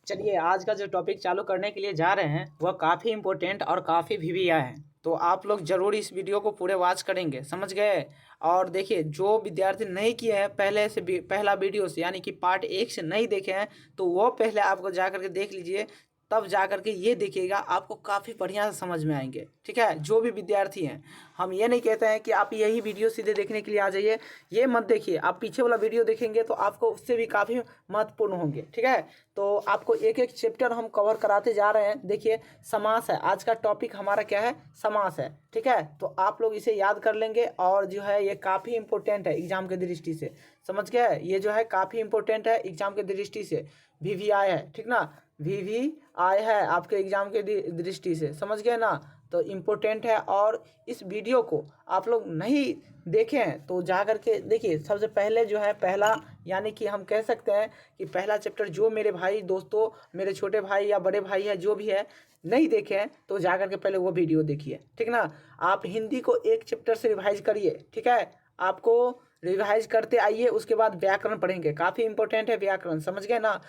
चलिए आज का जो टॉपिक चालू करने के लिए जा रहे हैं वह काफ़ी इम्पोर्टेंट और काफ़ी वीविया है। तो आप लोग ज़रूर इस वीडियो को पूरे वॉच करेंगे, समझ गए। और देखिए, जो विद्यार्थी नहीं किए हैं पहले से पहला वीडियो से, यानी कि पार्ट 1 से नहीं देखे हैं, तो वो पहले आपको जा करके देख लीजिए। तब जा करके ये देखिएगा, आपको काफ़ी बढ़िया से समझ में आएंगे। ठीक है, जो भी विद्यार्थी हैं, हम ये नहीं कहते हैं कि आप यही वीडियो सीधे देखने के लिए आ जाइए, ये मत देखिए। आप पीछे वाला वीडियो देखेंगे तो आपको उससे भी काफ़ी महत्वपूर्ण होंगे। ठीक है, तो आपको एक एक चैप्टर हम कवर कराते जा रहे हैं। देखिए, समास है, आज का टॉपिक हमारा क्या है, समास है। ठीक है, तो आप लोग इसे याद कर लेंगे और जो है ये काफ़ी इंपॉर्टेंट है एग्जाम के दृष्टि से, समझ गए। ये जो है काफ़ी इंपॉर्टेंट है एग्जाम के दृष्टि से, VVI है, ठीक ना, VVI है आपके एग्जाम के दृष्टि से, समझ गए ना। तो इम्पोर्टेंट है, और इस वीडियो को आप लोग नहीं देखे हैं तो जा करके देखिए। सबसे पहले जो है पहला, यानी कि हम कह सकते हैं कि पहला चैप्टर, जो मेरे भाई दोस्तों, मेरे छोटे भाई या बड़े भाई है, जो भी है, नहीं देखे हैं तो जा करके पहले वो वीडियो देखिए, ठीक ना। आप हिंदी को एक चैप्टर से रिवाइज करिए, ठीक है, आपको रिवाइज करते आइए। उसके बाद व्याकरण पढ़ेंगे, काफ़ी इंपॉर्टेंट है व्याकरण, समझ गए ना।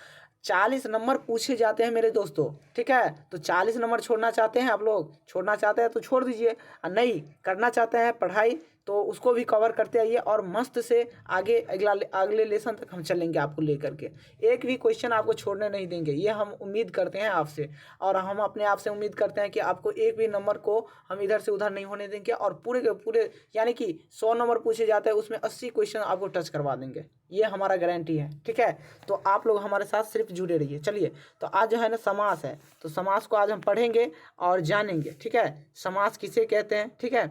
40 नंबर पूछे जाते हैं मेरे दोस्तों, ठीक है। तो 40 नंबर छोड़ना चाहते हैं आप लोग, छोड़ना चाहते हैं तो छोड़ दीजिए, और नहीं करना चाहते हैं पढ़ाई तो उसको भी कवर करते आइए, और मस्त से आगे अगले लेसन तक हम चलेंगे आपको लेकर के। एक भी क्वेश्चन आपको छोड़ने नहीं देंगे, ये हम उम्मीद करते हैं आपसे, और हम अपने आप से उम्मीद करते हैं कि आपको एक भी नंबर को हम इधर से उधर नहीं होने देंगे। और पूरे के पूरे, यानी कि 100 नंबर पूछे जाते हैं, उसमें 80 क्वेश्चन आपको टच करवा देंगे, ये हमारा गारंटी है। ठीक है, तो आप लोग हमारे साथ सिर्फ जुड़े रहिए। चलिए, तो आज जो है ना समास है, तो समास को आज हम पढ़ेंगे और जानेंगे। ठीक है, समास किसे कहते हैं, ठीक है।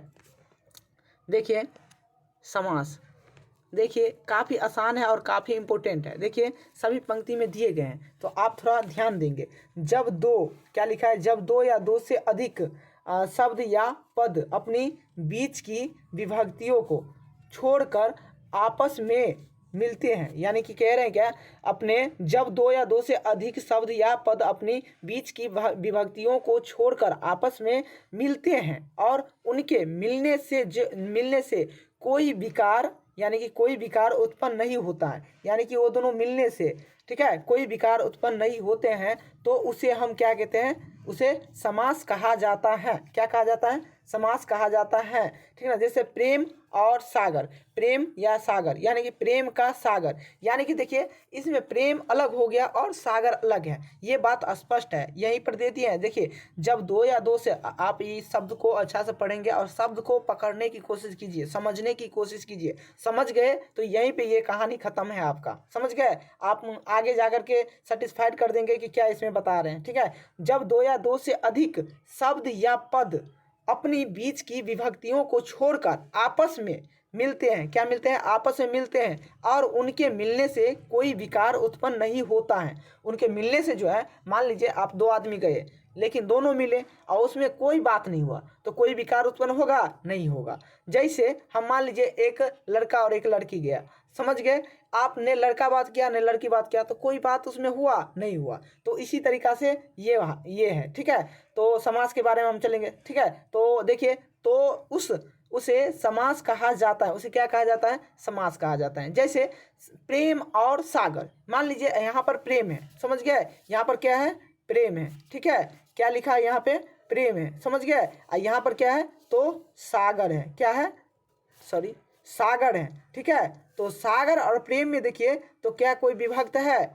देखिए, समास देखिए काफ़ी आसान है और काफ़ी इम्पोर्टेंट है। देखिए, सभी पंक्ति में दिए गए हैं, तो आप थोड़ा ध्यान देंगे। जब दो, क्या लिखा है, जब दो या दो से अधिक शब्द या पद अपनी बीच की विभक्तियों को छोड़कर आपस में मिलते हैं, यानी कि कह रहे हैं क्या, अपने जब दो या दो से अधिक शब्द या पद अपनी बीच की विभक्तियों को छोड़कर आपस में मिलते हैं और उनके मिलने से कोई विकार, यानी कि कोई विकार उत्पन्न नहीं होता है, यानी कि वो दोनों मिलने से, ठीक है, कोई विकार उत्पन्न नहीं होते हैं, तो उसे हम क्या कहते हैं, उसे समास कहा जाता है। क्या कहा जाता है, समास कहा जाता है, ठीक है। जैसे प्रेम और सागर, प्रेम या सागर, यानी कि प्रेम का सागर, यानी कि देखिए इसमें प्रेम अलग हो गया और सागर अलग है, ये बात स्पष्ट है, यहीं पर दे दिए हैं। देखिए, जब दो या दो से, आप इस शब्द को अच्छा से पढ़ेंगे और शब्द को पकड़ने की कोशिश कीजिए, समझने की कोशिश कीजिए। समझ गए तो यहीं पे ये कहानी खत्म है आपका, समझ गए। आप आगे जाकर के सेटिस्फाइड कर देंगे कि क्या इसमें बता रहे हैं, ठीक है। जब दो या दो से अधिक शब्द या पद अपनी बीच की विभक्तियों को छोड़कर आपस में मिलते हैं, क्या मिलते हैं, आपस में मिलते हैं, और उनके मिलने से कोई विकार उत्पन्न नहीं होता है। उनके मिलने से जो है, मान लीजिए आप दो आदमी गए, लेकिन दोनों मिले और उसमें कोई बात नहीं हुआ, तो कोई विकार उत्पन्न होगा, नहीं होगा। जैसे हम मान लीजिए एक लड़का और एक लड़की गया, समझ गए, आपने लड़का बात किया, ने लड़की बात किया, तो कोई बात उसमें हुआ, नहीं हुआ। तो इसी तरीक़ा से ये है, ठीक है। तो समास के बारे में हम चलेंगे, ठीक है। तो देखिए, तो उसे समास कहा जाता है, उसे क्या कहा जाता है, समास कहा जाता है। जैसे प्रेम और सागर, मान लीजिए यहाँ पर प्रेम है, समझ गए, यहाँ पर क्या है, प्रेम है, ठीक है। क्या लिखा है यहाँ पे, प्रेम है, समझ गए। और यहाँ पर क्या है, तो सागर है, क्या है, सॉरी, सागर है, ठीक है। तो सागर और प्रेम में देखिए, तो क्या कोई विभक्त है,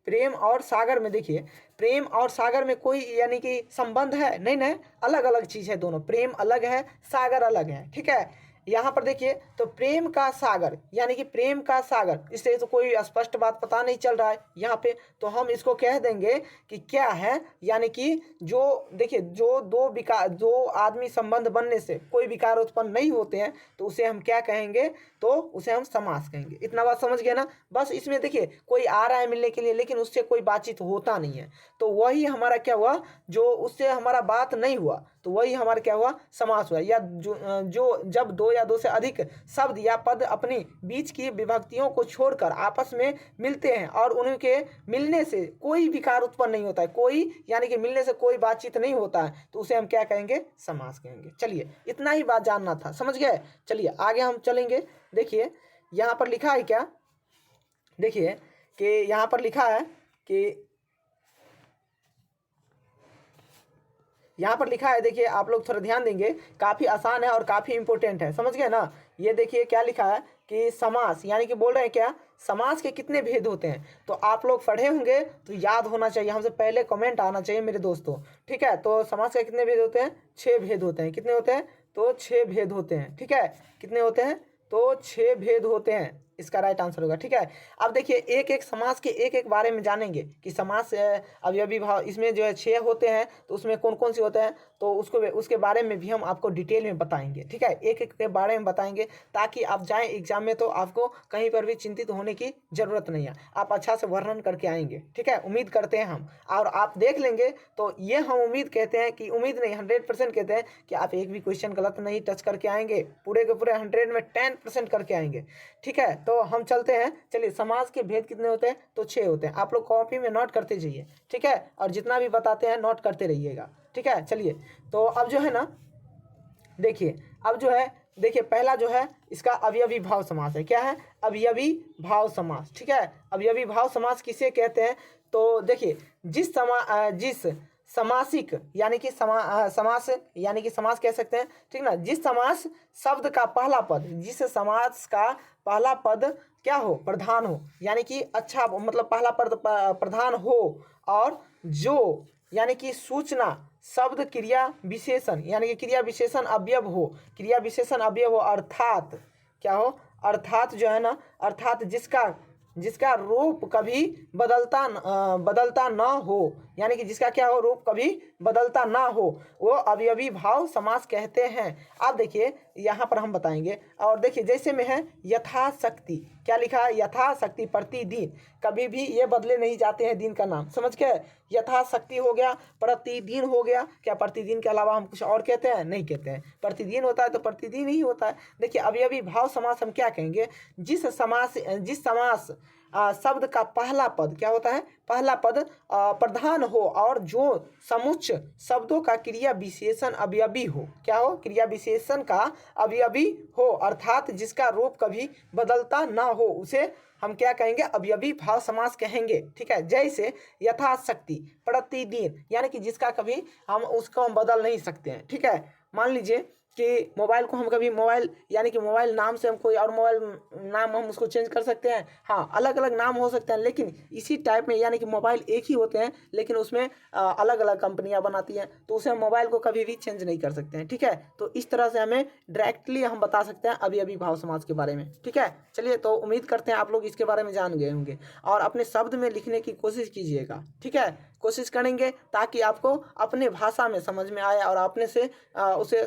प्रेम और सागर में देखिए, प्रेम और सागर में कोई यानी कि संबंध है, नहीं नहीं, अलग अलग चीज़ है दोनों, प्रेम अलग है, सागर अलग है, ठीक है। यहाँ पर देखिए, तो प्रेम का सागर, यानी कि प्रेम का सागर, इससे तो कोई स्पष्ट बात पता नहीं चल रहा है यहाँ पे, तो हम इसको कह देंगे कि क्या है, यानी कि जो देखिए, जो दो आदमी संबंध बनने से कोई विकार उत्पन्न नहीं होते हैं, तो उसे हम क्या कहेंगे, तो उसे हम समास कहेंगे। इतना बात समझ गए ना। बस इसमें देखिए, कोई आ रहा है मिलने के लिए, लेकिन उससे कोई बातचीत होता नहीं है, तो वही हमारा क्या हुआ, जो उससे हमारा बात नहीं हुआ, तो वही हमारा क्या हुआ, समास हुआ। या जो जब दो या दो से अधिक शब्द या पद अपनी बीच की विभक्तियों को छोड़कर आपस में मिलते हैं और उनके मिलने से कोई विकार उत्पन्न नहीं होता है, कोई, यानी कि मिलने से कोई बातचीत नहीं होता है, तो उसे हम क्या कहेंगे, समास कहेंगे। चलिए, इतना ही बात जानना था, समझ गए। चलिए आगे हम चलेंगे। देखिए यहाँ पर लिखा है क्या, देखिए कि यहाँ पर लिखा है कि यहाँ पर लिखा है, देखिए आप लोग थोड़ा ध्यान देंगे, काफ़ी आसान है और काफ़ी इंपॉर्टेंट है, समझ गए ना। ये देखिए क्या लिखा है कि समास, यानी कि बोल रहे हैं क्या, समास के कितने भेद होते हैं। तो आप लोग पढ़े होंगे तो याद होना चाहिए, हमसे पहले कमेंट आना चाहिए मेरे दोस्तों, ठीक है। तो समास के कितने भेद होते हैं, 6 भेद होते हैं। कितने होते हैं, तो 6 भेद होते हैं, ठीक है। कितने होते हैं, तो 6 भेद होते हैं, इसका राइट आंसर होगा, ठीक है। अब देखिए एक एक समास के एक एक बारे में जानेंगे कि समास अवयवी भाव इसमें जो है 6 होते हैं, तो उसमें कौन कौन से होते हैं, तो उसके बारे में भी हम आपको डिटेल में बताएंगे, ठीक है। एक एक के बारे में बताएंगे ताकि आप जाएं एग्जाम में तो आपको कहीं पर भी चिंतित होने की ज़रूरत नहीं है, आप अच्छा से वर्णन करके आएंगे, ठीक है। उम्मीद करते हैं हम, और आप देख लेंगे तो ये हम उम्मीद कहते हैं कि, उम्मीद नहीं 100% कहते हैं कि आप एक भी क्वेश्चन गलत नहीं टच करके आएंगे, पूरे के पूरे 100 में 10% करके आएंगे, ठीक है। तो हम चलते हैं, चलिए समास के भेद कितने होते हैं, तो 6 होते हैं। आप लोग कॉपी में नोट करते जाइए, ठीक है, और जितना भी बताते हैं नोट करते रहिएगा, ठीक है। चलिए तो अब जो है ना, देखिए अब जो है, देखिए पहला जो है इसका अवयवी भाव समास है। क्या है, अवयवी भाव समास, ठीक है। अवयवी भाव समास किसे कहते हैं, तो देखिए जिस समासिक यानी कि समास यानी कि समास कह सकते हैं, ठीक ना, जिस समास शब्द का पहला पद, जिस समास का पहला पद क्या हो, प्रधान हो, यानी कि अच्छा मतलब पहला पद प्रधान हो, और जो यानी कि सूचना शब्द क्रिया विशेषण यानी कि क्रिया विशेषण अवयव हो, क्रिया विशेषण अवयव हो, अर्थात क्या हो, अर्थात जो है ना, अर्थात जिसका रूप कभी बदलता ना हो, यानी कि जिसका क्या हो, रूप कभी बदलता ना हो, वो अवयवी भाव समास कहते हैं। अब देखिए यहाँ पर हम बताएंगे, और देखिए जैसे में है यथाशक्ति, क्या लिखा है, यथाशक्ति, प्रतिदिन, कभी भी ये बदले नहीं जाते हैं दिन का नाम, समझ के, यथाशक्ति हो गया, प्रतिदिन हो गया, क्या प्रतिदिन के अलावा हम कुछ और कहते हैं, नहीं कहते हैं, प्रतिदिन होता है तो प्रतिदिन ही होता है। देखिए अवयवी भाव समास हम क्या कहेंगे, जिस समास शब्द का पहला पद क्या होता है, पहला पद प्रधान हो, और जो समुच्च शब्दों का क्रिया विशेषण अवयवी हो, क्या हो, क्रिया विशेषण का अवयवी हो, अर्थात जिसका रूप कभी बदलता ना हो, उसे हम क्या कहेंगे, अवयवी भाव समास कहेंगे, ठीक है। जैसे यथाशक्ति, प्रतिदिन, यानी कि जिसका कभी हम उसको हम बदल नहीं सकते हैं, ठीक है। मान लीजिए कि मोबाइल को हम कभी मोबाइल यानी कि मोबाइल नाम से हम कोई और मोबाइल नाम हम उसको चेंज कर सकते हैं, हाँ अलग अलग नाम हो सकते हैं, लेकिन इसी टाइप में यानी कि मोबाइल एक ही होते हैं, लेकिन उसमें अलग अलग कंपनियां बनाती हैं, तो उसे हम मोबाइल को कभी भी चेंज नहीं कर सकते हैं, ठीक है। तो इस तरह से हमें डायरेक्टली हम बता सकते हैं अवयवी भाव समास के बारे में, ठीक है। चलिए तो उम्मीद करते हैं आप लोग इसके बारे में जान गए होंगे, और अपने शब्द में लिखने की कोशिश कीजिएगा, ठीक है, कोशिश करेंगे ताकि आपको अपने भाषा में समझ में आए और अपने से उसे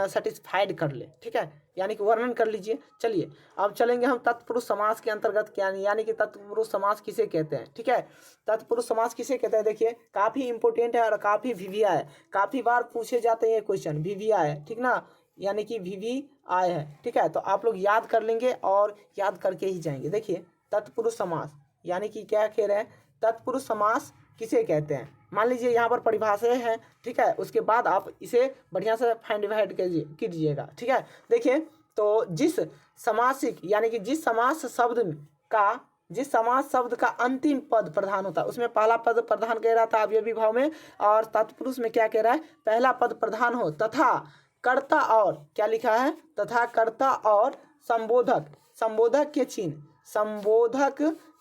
सेटिस्फाइड कर ले, ठीक है, यानी कि वर्णन कर लीजिए। चलिए अब चलेंगे हम तत्पुरुष समास के अंतर्गत, क्या यानी कि तत्पुरुष समास किसे कहते हैं, ठीक है। तत्पुरुष समास किसे कहते हैं, देखिए काफ़ी इंपॉर्टेंट है और काफ़ी वीवीआई है, काफ़ी बार पूछे जाते हैं क्वेश्चन, वीवीआई है, ठीक ना, यानी कि वीवीआई है, ठीक है। तो आप लोग याद कर लेंगे और याद करके ही जाएंगे। देखिए तत्पुरुष समास यानी कि क्या कह रहे हैं, तत्पुरुष समास किसे कहते हैं, मान लीजिए यहाँ पर परिभाषाएं हैं, ठीक है, उसके बाद आप इसे बढ़िया से फाइंड आउट कीजिएगा, ठीक है। देखिए तो जिस समासिक यानी कि जिस समास शब्द का अंतिम पद प्रधान होता है, उसमें पहला पद प्रधान कह रहा था अवयवी भाव में, और तत्पुरुष में क्या कह रहा है, पहला पद प्रधान हो, तथा कर्ता और क्या लिखा है, तथा कर्ता और संबोधक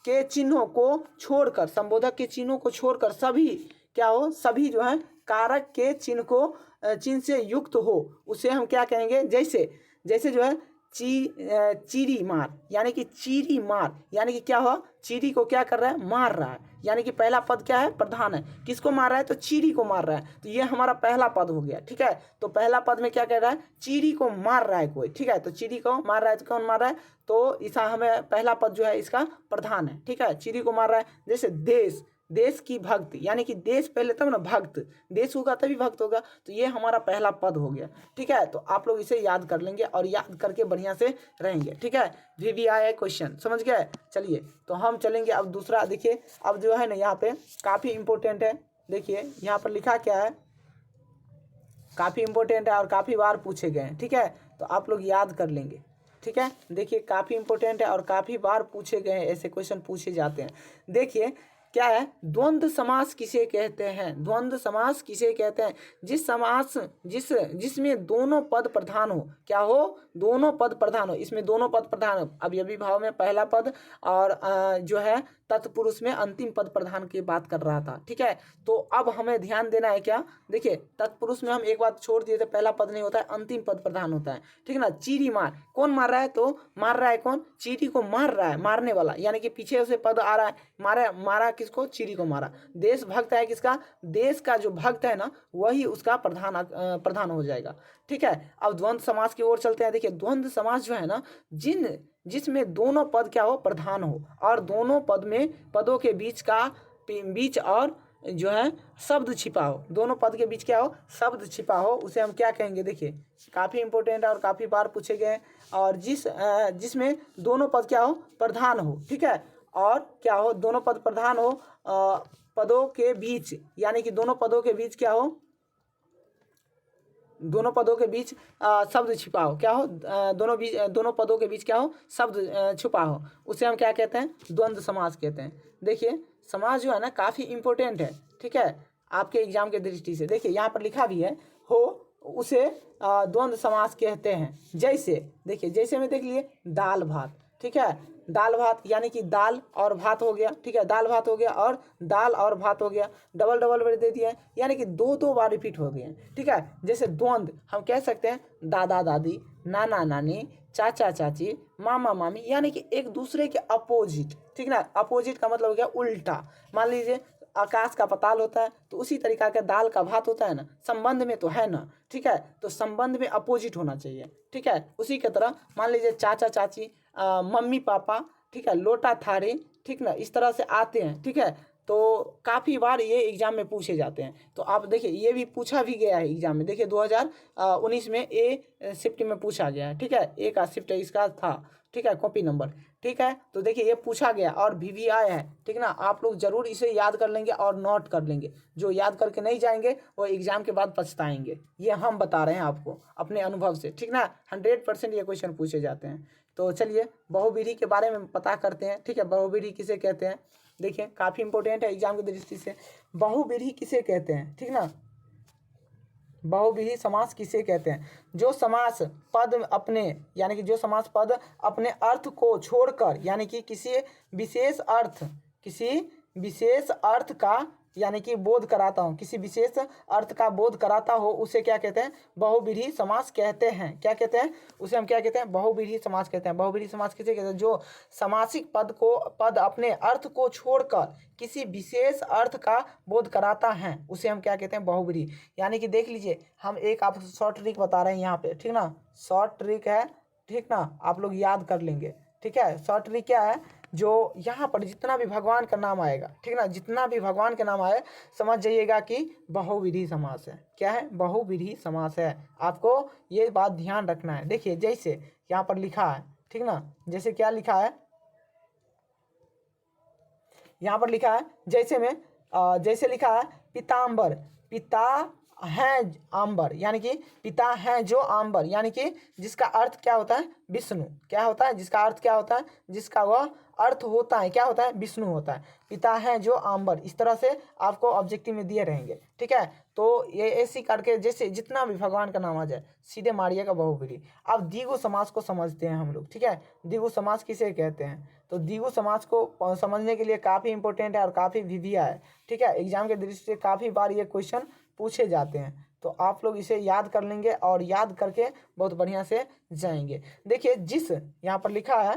के चिन्हों को छोड़कर, संबोधक के चिन्हों को छोड़कर सभी क्या हो, सभी जो है कारक के चिन्ह से युक्त हो, उसे हम क्या कहेंगे, जैसे जो है चीरी मार, यानी कि चीरी मार, यानी कि क्या हो, चीरी को क्या कर रहा है, मार रहा है, यानी कि पहला पद क्या है, प्रधान है, किसको मार रहा है, तो चीरी को मार रहा है, तो ये हमारा पहला पद हो गया, ठीक है। तो पहला पद में क्या कह रहा है, चीरी को मार रहा है कोई, ठीक है, तो चीरी को मार रहा है, तो कौन मार रहा है, तो इसा हमें पहला पद जो है इसका प्रधान है, ठीक है, चीरी को मार रहा है। जैसे देश की भक्ति, यानी कि देश पहले तब ना भक्त, देश होगा तभी भक्त होगा, तो ये हमारा पहला पद हो गया, ठीक है। तो आप लोग इसे याद कर लेंगे और याद करके बढ़िया से रहेंगे, ठीक है। वीवीआई क्वेश्चन समझ गए। चलिए तो हम चलेंगे अब दूसरा, देखिए अब जो है ना यहाँ पे काफ़ी इंपॉर्टेंट है, देखिए यहाँ पर लिखा क्या है, काफ़ी इंपॉर्टेंट है और काफ़ी बार पूछे गए हैं, ठीक है, तो आप लोग याद कर लेंगे, ठीक है। देखिए काफ़ी इंपॉर्टेंट है और काफ़ी बार पूछे गए हैं, ऐसे क्वेश्चन पूछे जाते हैं। देखिए क्या है, द्वंद्व समास किसे कहते हैं, द्वंद्व समास किसे कहते हैं, जिस समास जिसमें दोनों पद प्रधान हो, क्या हो, दोनों पद प्रधान हो, इसमें दोनों पद प्रधान हो, अवयवी भाव में पहला पद और जो है तत्पुरुष में अंतिम पद प्रधान की बात कर रहा था। ठीक है, तो अब हमें ध्यान देना है क्या, देखिए तत्पुरुष में हम एक बात छोड़ दिए थे, पहला पद नहीं होता है, अंतिम पद प्रधान होता है। ठीक है ना, चीरी मार, कौन मार रहा है, तो मार रहा है कौन, चीरी को मार रहा है, मारने वाला, यानी कि पीछे उसे पद आ रहा है, मारा किसको, चीरी को मारा। देशभक्त है किसका, देश का जो भक्त है ना वही उसका प्रधान हो जाएगा। ठीक है, अब द्वंद्व समास की ओर चलते हैं। देखिए द्वंद्व समास जो है ना, जिसमें दोनों पद क्या हो, प्रधान हो, और दोनों पदों के बीच और जो है शब्द छिपा हो, दोनों पद के बीच क्या हो, शब्द छिपा हो, उसे हम क्या कहेंगे। देखिए काफ़ी इंपॉर्टेंट है और काफ़ी बार पूछे गए, और जिसमें दोनों पद क्या हो, प्रधान हो। ठीक है, और क्या हो, दोनों पद प्रधान हो, पदों के बीच, यानी कि दोनों पदों के बीच क्या हो, दोनों पदों के बीच शब्द छिपा हो, क्या हो, दोनों पदों के बीच क्या हो, शब्द छुपा हो, उसे हम क्या कहते हैं, द्वंद्व समास कहते हैं। देखिए समास जो है ना काफ़ी इंपॉर्टेंट है। ठीक है, आपके एग्जाम के दृष्टि से, देखिए यहाँ पर लिखा भी है, हो उसे द्वंद्व समास कहते हैं। जैसे देखिए, जैसे में देख लिए दाल भात, ठीक है, दाल भात यानी कि दाल और भात हो गया। ठीक है, दाल भात हो गया और दाल और भात हो गया, डबल डबल वर्ड दे दिया है, यानी कि दो बार रिपीट हो गए। ठीक है, जैसे द्वंद्व हम कह सकते हैं दादा दादी, नाना नानी, चाचा चाची, मामा मामी, यानी कि एक दूसरे के अपोजिट। ठीक ना, अपोजिट का मतलब हो गया उल्टा। मान लीजिए आकाश का पाताल होता है, तो उसी तरीका का दाल का भात होता है ना, संबंध में तो है ना। ठीक है, तो संबंध में अपोजिट होना चाहिए। ठीक है, उसी की तरह मान लीजिए चाचा चाची, मम्मी पापा, ठीक है, लोटा थारी, ठीक ना, इस तरह से आते हैं। ठीक है, तो काफ़ी बार ये एग्जाम में पूछे जाते हैं। तो आप देखिए ये भी पूछा भी गया है एग्जाम में। देखिए 2019 में ए शिफ्ट में पूछा गया है। ठीक है, ए का शिफ्ट इसका था। ठीक है, कॉपी नंबर। ठीक है, तो देखिए ये पूछा गया और भी आया है। ठीक ना, आप लोग जरूर इसे याद कर लेंगे और नोट कर लेंगे। जो याद करके नहीं जाएंगे वो एग्जाम के बाद पछताएंगे, ये हम बता रहे हैं आपको अपने अनुभव से। ठीक ना, 100% ये क्वेश्चन पूछे जाते हैं। तो चलिए बहुविधि के बारे में पता करते हैं। ठीक है, बहुविधि किसे कहते हैं, देखिए काफ़ी इंपॉर्टेंट है एग्जाम की दृष्टि से। बहुविधि किसे कहते हैं, ठीक ना, बहुविधि समास किसे कहते हैं, जो समास पद अपने, यानी कि जो समास पद अपने अर्थ को छोड़कर, यानी कि किसी विशेष अर्थ का, यानी कि बोध कराता हो, किसी विशेष अर्थ का बोध कराता हो, उसे क्या कहते हैं, बहुविधि समास कहते हैं। क्या कहते हैं, उसे हम क्या कहते हैं, बहुविधि समास कहते हैं। बहुविधि समास किसे कहते हैं, जो समासिक पद अपने अर्थ को छोड़कर किसी विशेष अर्थ का बोध कराता है, उसे हम क्या कहते हैं, बहुविधि। यानी कि देख लीजिए, हम एक आपको शॉर्ट ट्रिक बता रहे हैं यहाँ पे। ठीक ना, शॉर्ट ट्रिक है। ठीक ना, आप लोग याद कर लेंगे। ठीक है, शॉर्ट ट्रिक क्या है, जो यहाँ पर जितना भी भगवान का नाम आएगा, ठीक ना, जितना भी भगवान का नाम आए, समझ जाइएगा कि बहुविधि समास है। क्या है, बहुविधि समास है। आपको ये बात ध्यान रखना है। देखिए जैसे यहाँ पर लिखा है, ठीक ना, जैसे क्या लिखा है, यहाँ पर लिखा है जैसे में, जैसे लिखा है पीताम्बर, पिता हैं आम्बर, यानी कि पिता हैं जो आम्बर, यानी कि जिसका अर्थ क्या होता है, विष्णु। क्या होता है, जिसका अर्थ क्या होता है, जिसका वह अर्थ होता है, क्या होता है, विष्णु होता है। पिता हैं जो आम्बर, इस तरह से आपको ऑब्जेक्टिव में दिए रहेंगे। ठीक है, तो ये ऐसी करके जैसे जितना भी भगवान का नाम आ जाए सीधे मारिएगा बहुविधि। अब द्विगु समास को समझते हैं हम लोग। ठीक है, द्विगु समास किसे कहते हैं, तो द्विगु समास को समझने के लिए काफ़ी इंपॉर्टेंट है और काफ़ी विधियाँ है। ठीक है, एग्जाम के दृष्टि से काफ़ी बार ये क्वेश्चन पूछे जाते हैं, तो आप लोग इसे याद कर लेंगे और याद करके बहुत बढ़िया से जाएंगे। देखिए जिस यहाँ पर लिखा है,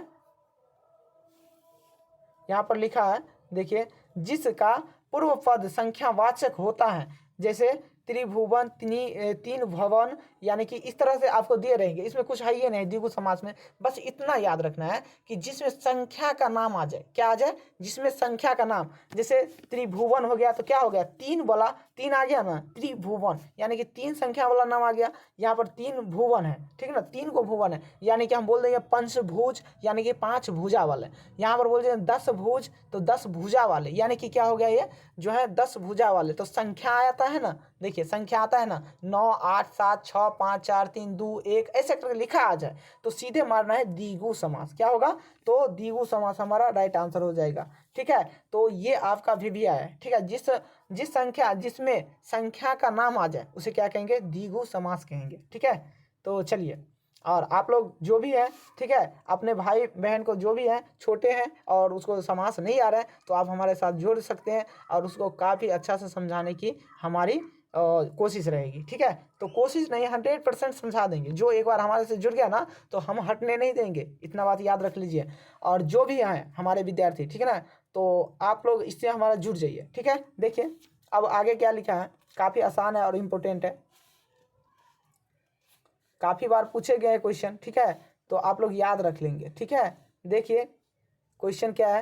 यहाँ पर लिखा है, देखिए जिसका पूर्व पद संख्यावाचक होता है, जैसे त्रिभुवन, तीन भवन, यानी कि इस तरह से आपको दिए रहेंगे। इसमें कुछ है ही नहीं द्विगु समास में, बस इतना याद रखना है कि जिसमें संख्या का नाम आ जाए, क्या आ जाए, जिसमें संख्या का नाम, जैसे त्रिभुवन हो गया तो क्या हो गया, तीन वाला, तीन आ गया ना, त्रिभुवन, यानी कि तीन संख्या वाला नाम आ गया। यहाँ पर तीन भुवन है, ठीक ना, तीन को भुवन है, यानी कि हम बोल देंगे पंचभुज, यानी कि 5 भुजा वाले। यहाँ पर बोल देंगे 10 भुज, तो 10 भुजा वाले, यानी कि क्या हो गया, ये जो है 10 भुजा वाले। तो संख्या आता है ना, देखिए संख्या आता है ना 9, 8, 7, 6, 5, 4, 3, 2, 1 ऐसे करके लिखा आ जाए तो सीधे मारना है द्विगु समास। क्या होगा? तो द्विगु समास हमारा राइट आंसर हो जाएगा। ठीक है, तो ये आपका विभिया है। ठीक है, जिस संख्या जिसमें संख्या का नाम आ जाए उसे क्या कहेंगे? द्विगु समास कहेंगे। ठीक है, तो चलिए, और आप लोग जो भी है, ठीक है, अपने भाई बहन को जो भी है छोटे हैं और उसको समास नहीं आ रहा है तो आप हमारे साथ जुड़ सकते हैं और उसको काफ़ी अच्छा से समझाने की हमारी कोशिश रहेगी। ठीक है, तो कोशिश नहीं 100% समझा देंगे। जो एक बार हमारे से जुड़ गया ना तो हम हटने नहीं देंगे, इतना बात याद रख लीजिए। और जो भी हैं हमारे विद्यार्थी, ठीक है ना, तो आप लोग इससे हमारा जुड़ जाइए। ठीक है, देखिए अब आगे क्या लिखा है, काफ़ी आसान है और इम्पोर्टेंट है, काफ़ी बार पूछे गए क्वेश्चन। ठीक है, तो आप लोग याद रख लेंगे। ठीक है, देखिए क्वेश्चन क्या है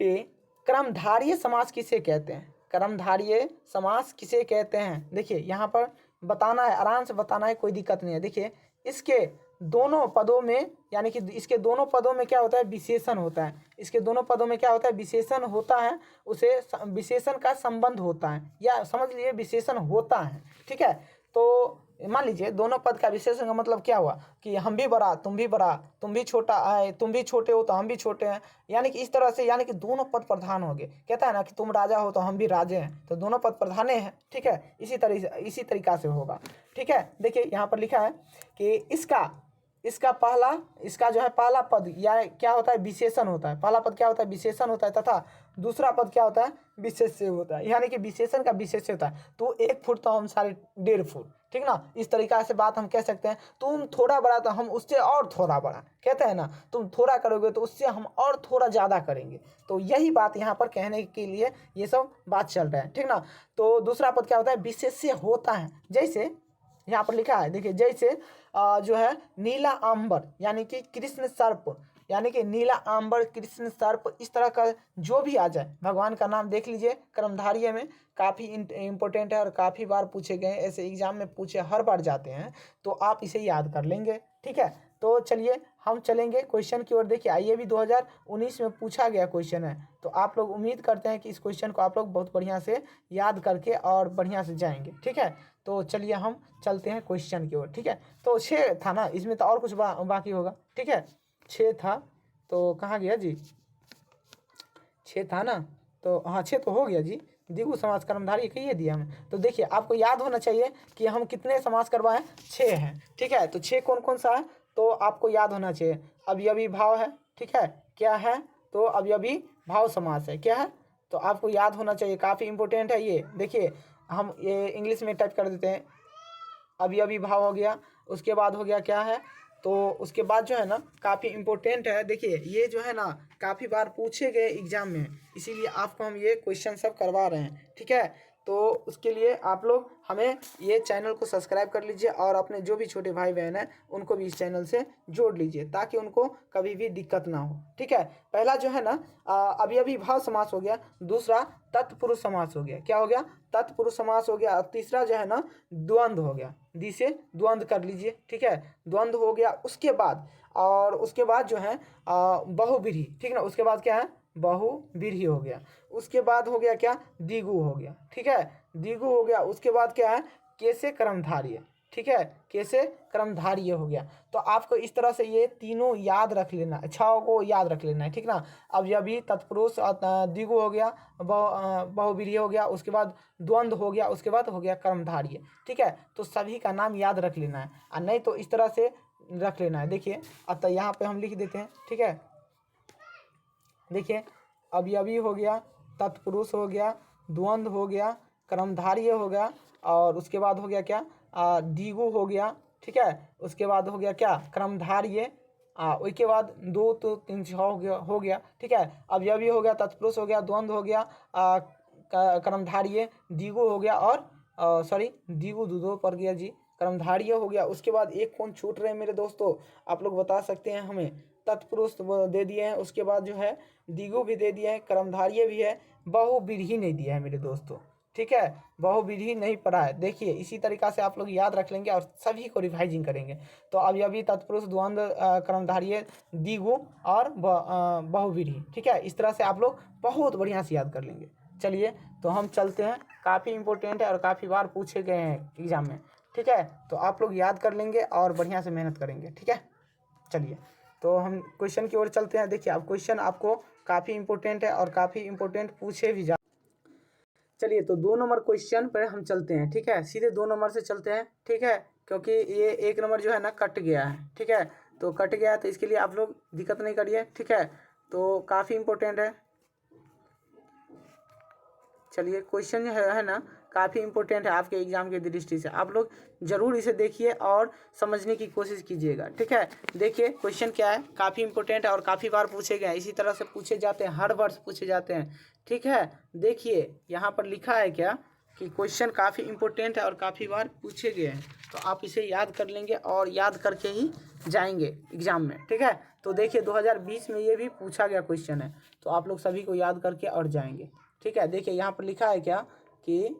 कि क्रमधारीय समास किसे कहते हैं? क्रमधारीय समास किसे कहते हैं? देखिए यहाँ पर बताना है, आराम से बताना है, कोई दिक्कत नहीं है। देखिए इसके दोनों पदों में, यानी कि इसके दोनों पदों में क्या होता है? विशेषण होता है। इसके दोनों पदों में क्या होता है? विशेषण होता है, उसे विशेषण का संबंध होता है, या समझ लीजिए विशेषण होता है। ठीक है, तो मान लीजिए दोनों पद का विशेषण का मतलब क्या हुआ कि हम भी बड़ा तुम भी बड़ा, तुम भी छोटा है, तुम भी छोटे हो तो हम भी छोटे हैं, यानी कि इस तरह से, यानी कि दोनों पद प्रधान हो गए। कहता है ना कि तुम राजा हो तो हम भी राजे हैं, तो दोनों पद प्रधान हैं। ठीक है, इसी तरीका से होगा। ठीक है, देखिए यहाँ पर लिखा है कि इसका जो है पहला पद या क्या होता है? विशेषण होता है। पहला पद क्या होता है? विशेषण होता है, तथा दूसरा पद क्या होता है? विशेष्य होता है, यानी कि विशेषण का विशेष्य होता है। तो 1 फुट तो हम सारे 1.5 फुट, ठीक ना, इस तरीका से बात हम कह सकते हैं। तुम थोड़ा बड़ा तो हम उससे और थोड़ा बड़ा, कहते हैं ना, तुम थोड़ा करोगे तो उससे हम और थोड़ा ज़्यादा करेंगे। तो यही बात यहाँ पर कहने के लिए ये सब बात चल रहा है। ठीक ना, तो दूसरा पद क्या होता है? विशेष्य होता है। जैसे यहाँ पर लिखा है, देखिए जैसे जो है नीला आंबर, यानी कि कृष्ण सर्प, यानी कि नीला आंबर कृष्ण सर्प, इस तरह का जो भी आ जाए भगवान का नाम देख लीजिए। कर्मधारय में काफ़ी इंपॉर्टेंट है और काफ़ी बार पूछे गए, ऐसे एग्जाम में पूछे हर बार जाते हैं, तो आप इसे याद कर लेंगे। ठीक है, तो चलिए हम चलेंगे क्वेश्चन की ओर। देखिए आइए भी 2019 में पूछा गया क्वेश्चन है, तो आप लोग उम्मीद करते हैं कि इस क्वेश्चन को आप लोग बहुत बढ़िया से याद करके और बढ़िया से जाएंगे। ठीक है, तो चलिए हम चलते हैं क्वेश्चन की ओर। ठीक है, तो 6 था ना, इसमें तो और कुछ बाकी होगा। ठीक है, 6 था, तो कहाँ गया जी? 6 था ना, तो हाँ 6 तो हो गया जी। द्विगु समास कर्मधारय कहिए दिया हमें। तो देखिए आपको याद होना चाहिए कि हम कितने समास करवाएं? 6 हैं। ठीक है, तो 6 कौन कौन सा है तो आपको याद होना चाहिए। अवयवी भाव है, ठीक है, क्या है? तो अवयवी भाव समास है। क्या है? तो आपको याद होना चाहिए, काफ़ी इंपॉर्टेंट है ये। देखिए हम ये इंग्लिश में टाइप कर देते हैं, अवयवी भाव हो गया, उसके बाद हो गया क्या है, तो उसके बाद जो है ना काफ़ी इम्पोर्टेंट है। देखिए ये जो है ना काफ़ी बार पूछे गए एग्जाम में, इसीलिए आपको हम ये क्वेश्चन सब करवा रहे हैं। ठीक है, तो उसके लिए आप लोग हमें ये चैनल को सब्सक्राइब कर लीजिए और अपने जो भी छोटे भाई बहन हैं उनको भी इस चैनल से जोड़ लीजिए, ताकि उनको कभी भी दिक्कत ना हो। ठीक है, पहला जो है ना अवयवी भाव समास हो गया, दूसरा तत्पुरुष समास हो गया। क्या हो गया? तत्पुरुष समास हो गया। तीसरा जो है ना द्वंद्व हो गया, दी से द्वंद्व कर लीजिए। ठीक है, द्वंद्व हो गया। उसके बाद जो है बहुव्रीहि, ठीक ना, उसके बाद क्या है? बहुव्रीहि हो गया। उसके बाद हो गया क्या? द्विगु हो गया। ठीक है, द्विगु हो गया। उसके बाद क्या है? कैसे कर्मधारय। ठीक है, कैसे कर्मधारय हो गया। तो आपको इस तरह से ये तीनों याद रख लेना, 6 को याद रख लेना है। ठीक ना, अब यह भी तत्पुरुष द्विगु हो गया, बहुव्रीहि हो गया, उसके बाद द्वंद्व हो गया, उसके बाद हो गया कर्मधारय। ठीक है, तो सभी का नाम याद रख लेना है, और नहीं तो इस तरह से रख लेना है। देखिए अतः यहाँ पे हम लिख देते हैं। ठीक है, देखिए अवयवी हो गया, तत्पुरुष हो गया, द्वंद्व हो गया, कर्मधारय हो गया, और उसके बाद हो गया क्या? द्विगु हो गया। ठीक है, उसके बाद हो गया क्या? कर्मधारय। उसके बाद 2 तो 3 6 हो गया। ठीक है, अवयवी हो गया, तत्पुरुष हो गया, द्वंद्व हो गया, कर्मधारय, द्विगु हो गया, और सॉरी द्विगु दो पर गया जी, कर्मधारय हो गया। उसके बाद एक कौन छूट रहे हैं मेरे दोस्तों, आप लोग बता सकते हैं हमें? तत्पुरुष दे दिए हैं, उसके बाद जो है द्विगु भी दे दिए हैं, कर्मधारय भी है, बहुव्रीहि नहीं दिया है मेरे दोस्तों। ठीक है, बहुव्रीहि नहीं पढ़ा है। देखिए इसी तरीका से आप लोग याद रख लेंगे और सभी को रिवाइजिंग करेंगे। तो अवयवी, तत्पुरुष, द्वंद्व, कर्मधारय, द्विगु और बहुव्रीहि। ठीक है, इस तरह से आप लोग बहुत बढ़िया से याद कर लेंगे। चलिए तो हम चलते हैं, काफ़ी इंपॉर्टेंट है और काफ़ी बार पूछे गए हैं एग्जाम में, ठीक है। तो आप लोग याद कर लेंगे और बढ़िया से मेहनत करेंगे, ठीक है। चलिए तो हम क्वेश्चन की ओर चलते हैं। देखिए अब क्वेश्चन आपको काफ़ी इंपॉर्टेंट है और काफ़ी इंपॉर्टेंट पूछे भी जा। चलिए तो 2 नंबर क्वेश्चन पर हम चलते हैं, ठीक है। सीधे 2 नंबर से चलते हैं, ठीक है, क्योंकि ये 1 नंबर जो है ना कट गया है, ठीक है। तो कट गया है तो इसके लिए आप लोग दिक्कत नहीं करिए, ठीक है। तो काफ़ी इंपॉर्टेंट है। चलिए क्वेश्चन जो है ना काफ़ी इंपॉर्टेंट है आपके एग्जाम की दृष्टि से, आप लोग ज़रूर इसे देखिए और समझने की कोशिश कीजिएगा, ठीक है। देखिए क्वेश्चन क्या है, काफ़ी इंपॉर्टेंट है और काफ़ी बार पूछे गए हैं, इसी तरह से पूछे जाते हैं, हर वर्ष पूछे जाते हैं, ठीक है। देखिए यहाँ पर लिखा है क्या कि क्वेश्चन काफ़ी इंपॉर्टेंट है और काफ़ी बार पूछे गए हैं, तो आप इसे याद कर लेंगे और याद करके ही जाएंगे एग्जाम में, ठीक है। तो देखिए 2020 में ये भी पूछा गया क्वेश्चन है, तो आप लोग सभी को याद करके और जाएंगे, ठीक है। देखिए यहाँ पर लिखा है क्या कि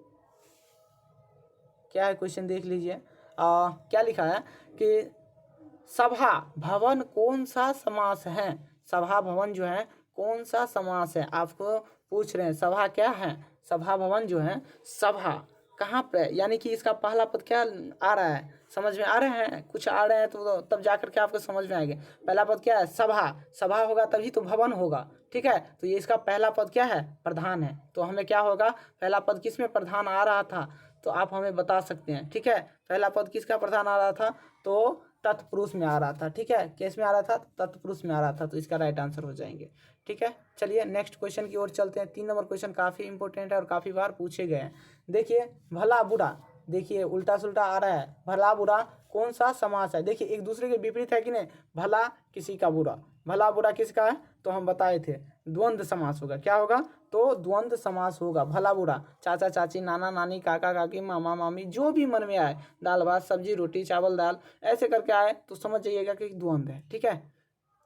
क्या है क्वेश्चन, देख लीजिए। क्या लिखा है कि सभा भवन कौन सा समास है। सभा भवन जो है कौन सा समास है, आपको पूछ रहे हैं। सभा क्या है, सभा भवन जो है, सभा कहाँ पे, यानी कि इसका पहला पद क्या आ रहा है, समझ में आ रहे हैं, कुछ आ रहे हैं तो तब जाकर के आपको समझ में आएंगे। पहला पद क्या है, सभा, सभा होगा तभी तो भवन होगा, ठीक है। तो ये इसका पहला पद क्या है, प्रधान है। तो हमें क्या होगा, पहला पद किस में प्रधान आ रहा था, तो आप हमें बता सकते हैं, ठीक है। पहला पद किसका प्रधान आ रहा था, तो तत्पुरुष में आ रहा था, ठीक है। किस में आ रहा था, तत्पुरुष में आ रहा था, तो इसका राइट आंसर हो जाएंगे, ठीक है। चलिए नेक्स्ट क्वेश्चन की ओर चलते हैं। 3 नंबर क्वेश्चन काफ़ी इंपॉर्टेंट है और काफ़ी बार पूछे गए हैं। देखिए भला बुरा, देखिए उल्टा सुल्टा आ रहा है, भला बुरा कौन सा समास है। देखिए एक दूसरे के विपरीत है कि नहीं, भला किसी का बुरा, भला बुरा किसका है, तो हम बताए थे द्वंद्व समास होगा। क्या होगा, तो द्वंद्व समास होगा। भला बुरा, चाचा चाची, नाना नानी, काका काकी, मामा मामी, जो भी मन में आए, दाल भात सब्जी रोटी चावल दाल, ऐसे करके आए तो समझ जाइएगा कि द्वंद्व है, ठीक है।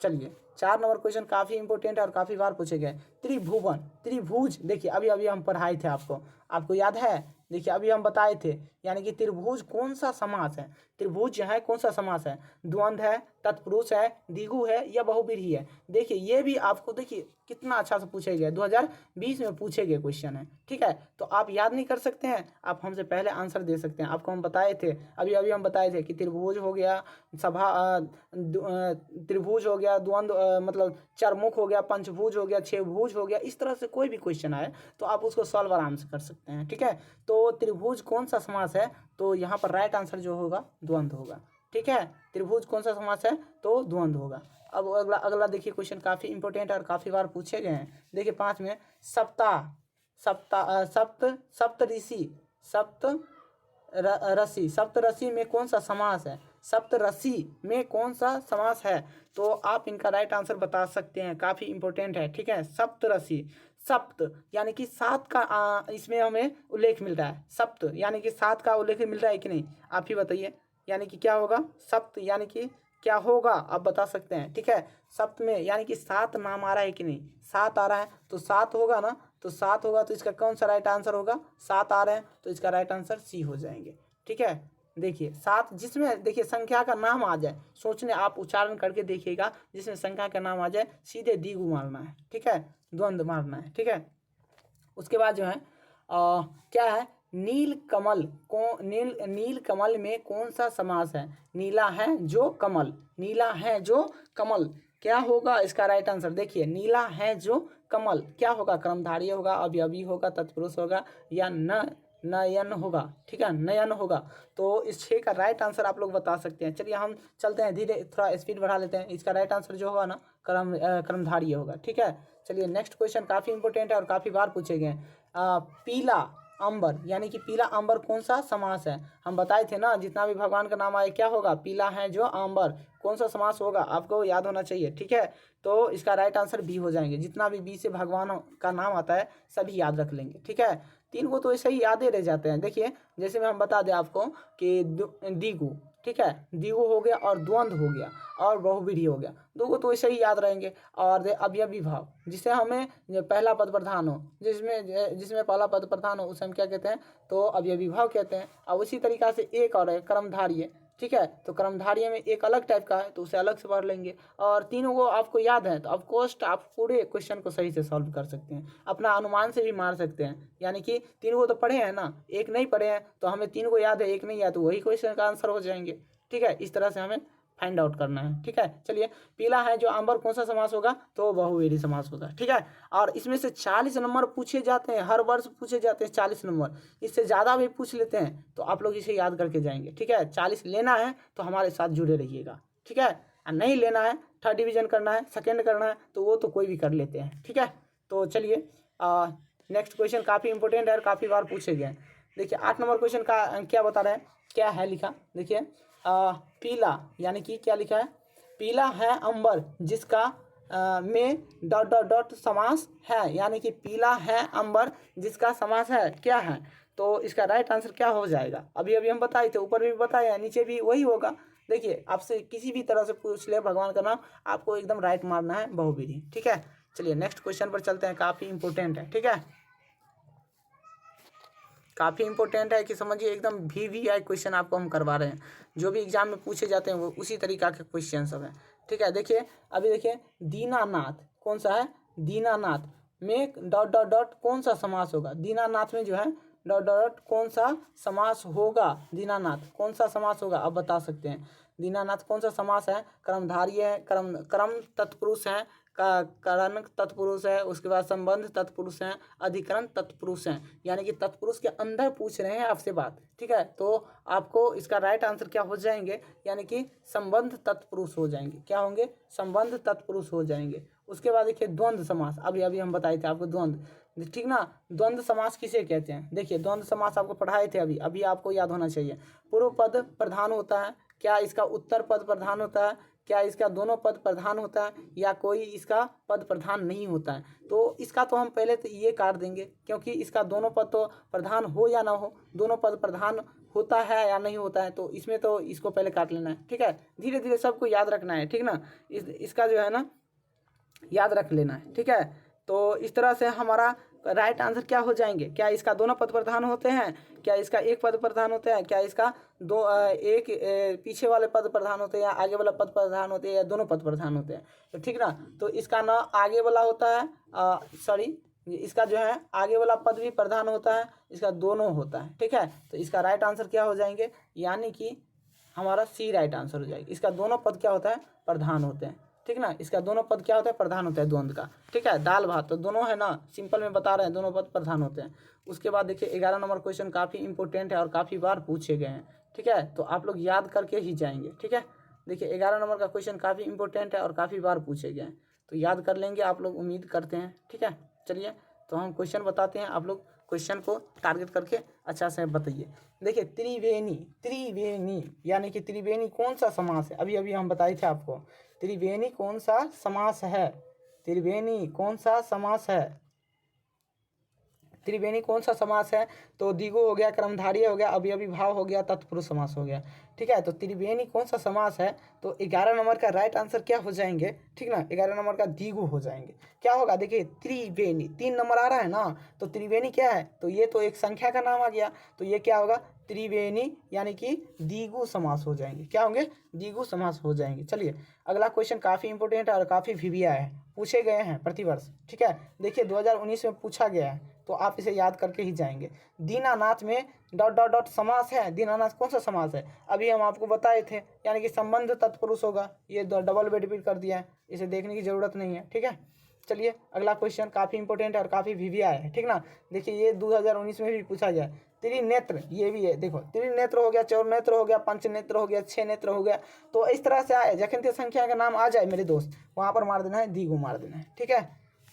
चलिए 4 नंबर क्वेश्चन काफ़ी इंपॉर्टेंट है और काफ़ी बार पूछे गए। त्रिभुवन, त्रिभुज, देखिए अभी अभी हम पढ़ाए थे आपको याद है। देखिए अभी हम बताए थे, यानी कि त्रिभुज कौन सा समास है, त्रिभुज जो है कौन सा समास है, द्वंद्व है, तत्पुरुष है, द्विगु है या बहुव्रीहि है। देखिए ये भी आपको देखिए कितना अच्छा से पूछे गए, 2020 में पूछे गए क्वेश्चन है, ठीक है। तो आप याद नहीं कर सकते हैं, आप हमसे पहले आंसर दे सकते हैं। आपको हम बताए थे, अभी अभी हम बताए थे कि त्रिभुज हो गया, सभा त्रिभुज हो गया, द्वंद्व मतलब चरमुख हो गया, पंचभुज हो गया, छहभुज हो गया। इस तरह से कोई भी क्वेश्चन आए तो आप उसको सॉल्व आराम से कर सकते हैं, ठीक है। तो त्रिभुज कौन सा समास है, तो यहाँ पर राइट आंसर जो होगा द्वंद्व होगा, ठीक है। त्रिभुज कौन सा समास है, तो द्वंद्व होगा। अब अगला अगला देखिए क्वेश्चन काफ़ी इंपॉर्टेंट है और काफ़ी बार पूछे गए हैं। देखिए 5 में सप्ताह, सप्त ऋषि, रसी, सप्तऋषि में कौन सा समास है, सप्तऋषि में कौन सा समास है, तो आप इनका राइट आंसर बता सकते हैं। काफ़ी इंपॉर्टेंट है, ठीक है। सप्तऋषि, सप्त यानी कि 7 का इसमें हमें उल्लेख मिल रहा है, सप्त यानी कि 7 का उल्लेख मिल रहा है कि नहीं, आप ही बताइए। यानी कि क्या होगा, सप्त यानी कि क्या होगा, आप बता सकते हैं, ठीक है। सप्त में यानी कि 7 नाम आ रहा है कि नहीं, 7 आ रहा है तो 7 होगा ना, तो 7 होगा तो इसका कौन सा राइट आंसर होगा, 7 आ रहे हैं तो इसका राइट आंसर सी हो जाएंगे, ठीक है। देखिए 7 जिसमें देखिए संख्या का नाम आ जाए, सोचने आप उच्चारण करके देखिएगा, जिसमें संख्या का नाम आ जाए सीधे द्विगु मारना है, ठीक है, द्वंद्व मारना है, ठीक है। उसके बाद जो है क्या है, नील कमल नील कमल में कौन सा समास है, नीला है जो कमल, नीला है जो कमल, क्या होगा इसका राइट आंसर। देखिए नीला है जो कमल क्या होगा, कर्मधारय होगा, अवयवी होगा, तत्पुरुष होगा या नयन होगा, ठीक है, नयन होगा। तो इस 6 का राइट आंसर आप लोग बता सकते हैं। चलिए हम चलते हैं, धीरे थोड़ा स्पीड बढ़ा लेते हैं। इसका राइट आंसर जो होगा ना कर्मधारय होगा, ठीक है। चलिए नेक्स्ट क्वेश्चन काफ़ी इंपॉर्टेंट है और काफ़ी बार पूछे गए हैं। पीला अंबर, यानी कि पीला अंबर कौन सा समास है, हम बताए थे ना, जितना भी भगवान का नाम आए क्या होगा, पीला है जो अंबर, कौन सा समास होगा, आपको याद होना चाहिए, ठीक है। तो इसका राइट आंसर बी हो जाएंगे, जितना भी बी से भगवान का नाम आता है सभी याद रख लेंगे, ठीक है। 3 को तो ऐसे ही याद ही रह जाते हैं। देखिए जैसे मैं हम बता दें आपको कि द्विगु, ठीक है, द्विगु हो गया और द्वंद्व हो गया और बहुव्रीहि हो गया, 2 को तो ऐसे ही याद रहेंगे। और अवयवी भाव, जिसे हमें पहला पद प्रधान हो, जिसमें पहला पद प्रधान हो उसे हम क्या कहते हैं, तो अवयवी भाव कहते हैं। और उसी तरीका से एक और है कर्मधारय, ठीक है। तो कर्मधारय में एक अलग टाइप का है तो उसे अलग से पढ़ लेंगे, और तीनों को आपको याद है तो ऑफ कोर्स आप पूरे क्वेश्चन को सही से सॉल्व कर सकते हैं, अपना अनुमान से भी मार सकते हैं। यानी कि तीनों को तो पढ़े हैं ना, एक नहीं पढ़े हैं तो हमें तीनों को याद है, एक नहीं याद तो वही क्वेश्चन का आंसर हो जाएंगे। ठीक है, इस तरह से हमें फाइंड आउट करना है। ठीक है, चलिए पीला है जो अंबर कौन सा समास होगा, तो बहुव्रीहि समास होगा। ठीक है, और इसमें से 40 नंबर पूछे जाते हैं, हर वर्ष पूछे जाते हैं 40 नंबर, इससे ज़्यादा भी पूछ लेते हैं तो आप लोग इसे याद करके जाएंगे। ठीक है, 40 लेना है तो हमारे साथ जुड़े रहिएगा। ठीक है, और नहीं लेना है, थर्ड डिवीजन करना है, सेकेंड करना है, तो वो तो कोई भी कर लेते हैं। ठीक है, तो चलिए नेक्स्ट क्वेश्चन काफ़ी इंपॉर्टेंट है और काफ़ी बार पूछे गए हैं। देखिए 8 नंबर क्वेश्चन का क्या बता रहे हैं, क्या है लिखा, देखिए पीला यानी कि क्या लिखा है, पीला है अंबर जिसका में डॉट डॉट डॉट समास है, यानी कि पीला है अंबर जिसका समास है क्या है, तो इसका राइट आंसर क्या हो जाएगा। अभी अभी हम बताए थे, ऊपर भी बताया, नीचे भी वही होगा। देखिए आपसे किसी भी तरह से पूछ ले भगवान का नाम, आपको एकदम राइट मारना है, बहुव्रीहि। ठीक है, चलिए नेक्स्ट क्वेश्चन पर चलते हैं, काफ़ी इंपॉर्टेंट है। ठीक है, काफ़ी इंपॉर्टेंट है कि समझिए एकदम VVI क्वेश्चन आपको हम करवा रहे हैं, जो भी एग्जाम में पूछे जाते हैं वो उसी तरीका के क्वेश्चन सब हैं। ठीक है, देखिए अभी देखिए दीनानाथ कौन सा है, दीनानाथ में डॉट डॉट डॉट कौन सा समास होगा, दीनानाथ में जो है डॉट डॉट डॉट कौन सा समास होगा, दीनानाथ कौन सा समास होगा आप बता सकते हैं। दीनानाथ कौन सा समास है, कर्मधारय है, कर्म तत्पुरुष है, करण तत्पुरुष है, उसके बाद संबंध तत्पुरुष हैं, अधिकरण तत्पुरुष हैं, यानी कि तत्पुरुष के अंदर पूछ रहे हैं आपसे बात। ठीक है, तो आपको इसका राइट आंसर क्या हो जाएंगे, यानी कि संबंध तत्पुरुष हो जाएंगे। क्या होंगे, संबंध तत्पुरुष हो जाएंगे। उसके बाद देखिए द्वंद्व समास, अभी अभी हम बताए थे आपको द्वंद्व, ठीक ना, द्वंद्व समास किसे कहते हैं। देखिए द्वंद्व समास आपको पढ़ाए थे, अभी अभी आपको याद होना चाहिए। पूर्व पद प्रधान होता है, क्या इसका उत्तर पद प्रधान होता है, क्या इसका दोनों पद प्रधान होता है, या कोई इसका पद प्रधान नहीं होता है। तो इसका तो हम पहले तो ये काट देंगे, क्योंकि इसका दोनों पद तो प्रधान हो या ना हो, दोनों पद प्रधान होता है या नहीं होता है, तो इसमें तो इसको पहले काट लेना है। ठीक है, धीरे धीरे सबको याद रखना है, ठीक ना, इसका जो है ना याद रख लेना है। ठीक है, तो इस तरह से हमारा राइट आंसर क्या हो जाएंगे, क्या इसका दोनों पद प्रधान होते हैं, क्या इसका एक पद प्रधान होता है, क्या इसका एक पीछे वाले पद प्रधान होते हैं, या आगे वाला पद प्रधान होते हैं, या दोनों पद प्रधान होते हैं। तो ठीक ना, तो इसका ना आगे वाला होता है, सॉरी इसका जो है आगे वाला पद भी प्रधान होता है, इसका दोनों होता है। ठीक है, तो इसका राइट आंसर क्या हो जाएंगे, यानी कि हमारा सी राइट आंसर हो जाएगा। इसका दोनों पद क्या होता है, प्रधान होते हैं। ठीक ना, इसका दोनों पद क्या होता है, प्रधान होता है द्वंद्व का। ठीक है, दाल भात तो दोनों है ना, सिंपल में बता रहे हैं, दोनों पद प्रधान होते हैं। उसके बाद देखिए 11 नंबर क्वेश्चन काफ़ी इंपॉर्टेंट है और काफ़ी बार पूछे गए हैं। ठीक है, तो आप लोग याद करके ही जाएंगे। ठीक है, देखिए 11 नंबर का क्वेश्चन काफ़ी इंपॉर्टेंट है और काफ़ी बार पूछे गए हैं, तो याद कर लेंगे आप लोग, उम्मीद करते हैं। ठीक है, चलिए तो हम क्वेश्चन बताते हैं, आप लोग क्वेश्चन को टारगेट करके अच्छा से बताइए। देखिए त्रिवेणी, त्रिवेणी यानी कि त्रिवेणी कौन सा समास है, अभी अभी हम बताए थे आपको, त्रिवेणी कौन सा समास है, त्रिवेणी कौन सा समास है, त्रिवेणी कौन सा समास है, तो द्विगु हो गया, कर्मधारय हो गया, अवयवी भाव हो गया, तत्पुरुष समास हो गया। ठीक है, तो त्रिवेणी कौन सा समास है, तो 11 नंबर का राइट आंसर क्या हो जाएंगे, ठीक ना, 11 नंबर का द्विगु हो जाएंगे। क्या होगा, देखिए त्रिवेणी 3 नंबर आ रहा है ना, तो त्रिवेणी क्या है, तो ये तो एक संख्या का नाम आ गया, तो ये क्या होगा, त्रिवेणी यानी कि द्विगु समास हो जाएंगे। क्या होंगे, द्विगु समास हो जाएंगे। चलिए अगला क्वेश्चन काफ़ी इंपॉर्टेंट है और काफ़ी VVI है, पूछे गए हैं प्रतिवर्ष। ठीक है, देखिए 2019 में पूछा गया है, तो आप इसे याद करके ही जाएंगे। दीनानाथ में डॉट डॉट डॉट समास है, दीनानाथ कौन सा समास है, अभी हम आपको बताए थे, यानी कि संबंध तत्पुरुष होगा। ये डबल बेड रिपीट कर दिया है, इसे देखने की जरूरत नहीं है। ठीक है, चलिए अगला क्वेश्चन काफ़ी इंपॉर्टेंट है और काफ़ी VVI है। ठीक ना, देखिए ये 2019 में भी पूछा गया। त्रिनेत्र ये भी है, देखो त्रिनेत्र हो गया, चौर नेत्र हो गया, पंच नेत्र हो गया, 6 नेत्र हो गया, तो इस तरह से आए, जखन ते संख्या का नाम आ जाए मेरे दोस्त, वहाँ पर मार देना है, द्विगु मार देना है। ठीक है,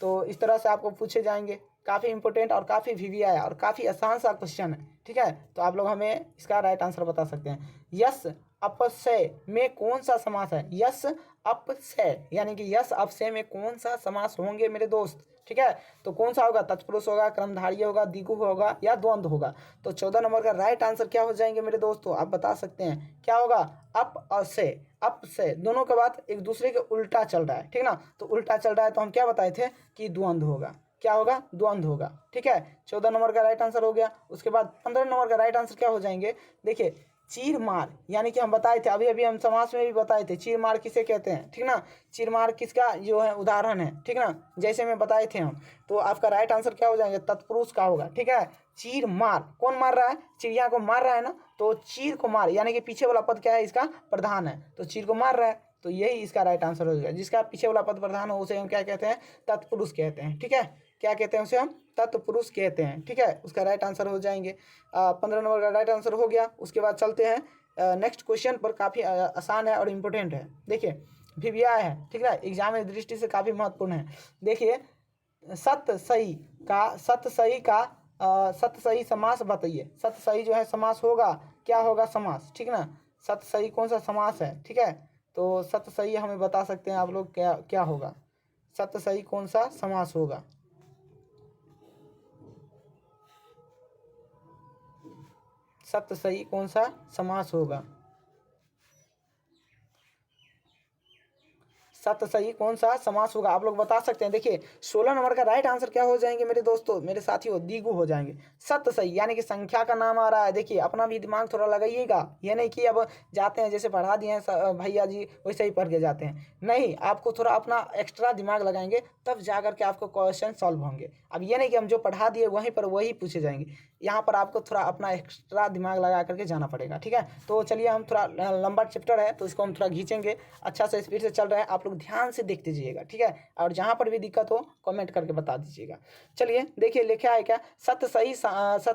तो इस तरह से आपको पूछे जाएंगे, काफ़ी इंपॉर्टेंट और काफ़ी VVI और काफ़ी आसान सा क्वेश्चन है। ठीक है, तो आप लोग हमें इसका राइट आंसर बता सकते हैं। यस अपसय में कौन सा समास है, यस अपसय यानी कि यस अपसय में कौन सा समास होंगे मेरे दोस्त। ठीक है, तो कौन सा होगा, तत्पुरुष होगा, कर्मधारय होगा, द्विगु होगा, या द्वंद्व होगा। तो 14 नंबर का राइट आंसर क्या हो जाएंगे मेरे दोस्तों, आप बता सकते हैं, क्या होगा, अप असे, अप से, दोनों का बात एक दूसरे के उल्टा चल रहा है। ठीक ना, तो उल्टा चल रहा है तो हम क्या बताए थे कि द्वंद्व होगा। क्या होगा, द्वंद्व होगा। ठीक है, 14 नंबर का राइट आंसर हो गया। उसके बाद 15 नंबर का राइट आंसर क्या हो जाएंगे, देखिए चीर मार, यानी कि हम बताए थे, अभी अभी हम समास में भी बताए थे, चीर मार किसे कहते हैं, ठीक ना। चीर मार किसका जो है उदाहरण है, ठीक ना, जैसे में बताए थे हम। तो आपका राइट आंसर क्या हो जाएगा, तत्पुरुष का होगा, ठीक है। चीर मार, कौन मार रहा है, चिड़िया को मार रहा है ना, तो चीर को मार, यानी कि पीछे वाला पद क्या है, इसका प्रधान है, तो चीर को मार रहा है, तो यही इसका राइट आंसर हो जाएगा। जिसका पीछे वाला पद प्रधान हो उसे हम क्या कहते हैं, तत्पुरुष कहते हैं, ठीक है। क्या कहते हैं उसे हम, तत्पुरुष कहते हैं, ठीक है। उसका राइट आंसर हो जाएंगे 15 नंबर का राइट आंसर हो गया। उसके बाद चलते हैं नेक्स्ट क्वेश्चन पर, काफ़ी आसान है और इम्पोर्टेंट है। देखिए भिविया है, ठीक है, एग्जाम की दृष्टि से काफ़ी महत्वपूर्ण है। देखिए सत सही का सत सही समास बताइए। सत सही जो है समास होगा, क्या होगा समास, ठीक ना। सत सही कौन सा समास है, ठीक है। तो सत सही हमें बता सकते हैं आप लोग, क्या क्या होगा, सत सही कौन सा समास होगा। सत सही कौन सा समास होगा, सत सही कौन सा समास होगा, आप लोग बता सकते हैं। देखिए 16 नंबर का राइट आंसर क्या हो जाएंगे मेरे दोस्तों, मेरे साथियों, द्विगु हो जाएंगे। सत सही यानी कि संख्या का नाम आ रहा है। देखिए अपना भी दिमाग थोड़ा लगाइएगा, ये नहीं कि अब जाते हैं जैसे पढ़ा दिए हैं भैया जी वैसे ही पढ़ के जाते हैं, नहीं, आपको थोड़ा अपना एक्स्ट्रा दिमाग लगाएंगे तब जा करके आपको क्वेश्चन सॉल्व होंगे। अब ये नहीं कि हम जो पढ़ा दिए वहीं पर वही पूछे जाएंगे, यहाँ पर आपको थोड़ा अपना एक्स्ट्रा दिमाग लगा करके जाना पड़ेगा, ठीक है। तो चलिए हम थोड़ा लंबा चैप्टर है तो इसको हम थोड़ा खींचेंगे, अच्छा से स्पीड से चल रहा है, आप लोग ध्यान से देखते जाइएगा, ठीक है। और जहाँ पर भी दिक्कत हो कमेंट करके बता दीजिएगा। चलिए देखिए लिखा है क्या, सत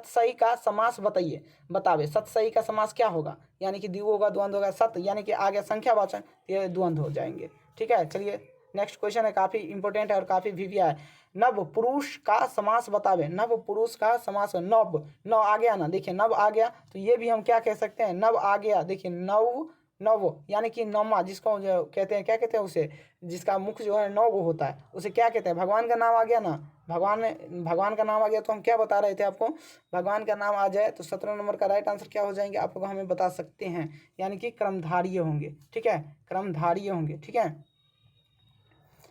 सही का समास बताइए, बतावे सत सही का समास क्या होगा, यानी कि द्विगु होगा, द्वंद्व होगा, सत यानी कि आगे संख्यावाचक, ये द्वंद्व हो जाएंगे, ठीक है। चलिए नेक्स्ट क्वेश्चन है, काफ़ी इंपॉर्टेंट है और काफ़ी भिविया है। नव पुरुष का समास बतावे, नव पुरुष का समास, नव नव आ गया ना, देखिए नव आ गया तो ये भी हम क्या कह सकते हैं, नव आ गया, देखिए नव नव यानी कि नौमा, जिसको जो कहते हैं, क्या कहते हैं उसे, जिसका मुख जो है 9 होता है, उसे क्या कहते हैं, भगवान का नाम आ गया ना, भगवान का नाम आ गया। तो हम क्या बता रहे थे आपको, भगवान का नाम आ जाए तो 17 नंबर का राइट आंसर क्या हो जाएंगे, आप लोग हमें बता सकते हैं, यानी कि क्रमधारीय होंगे, ठीक है, क्रमधारीय होंगे, ठीक है।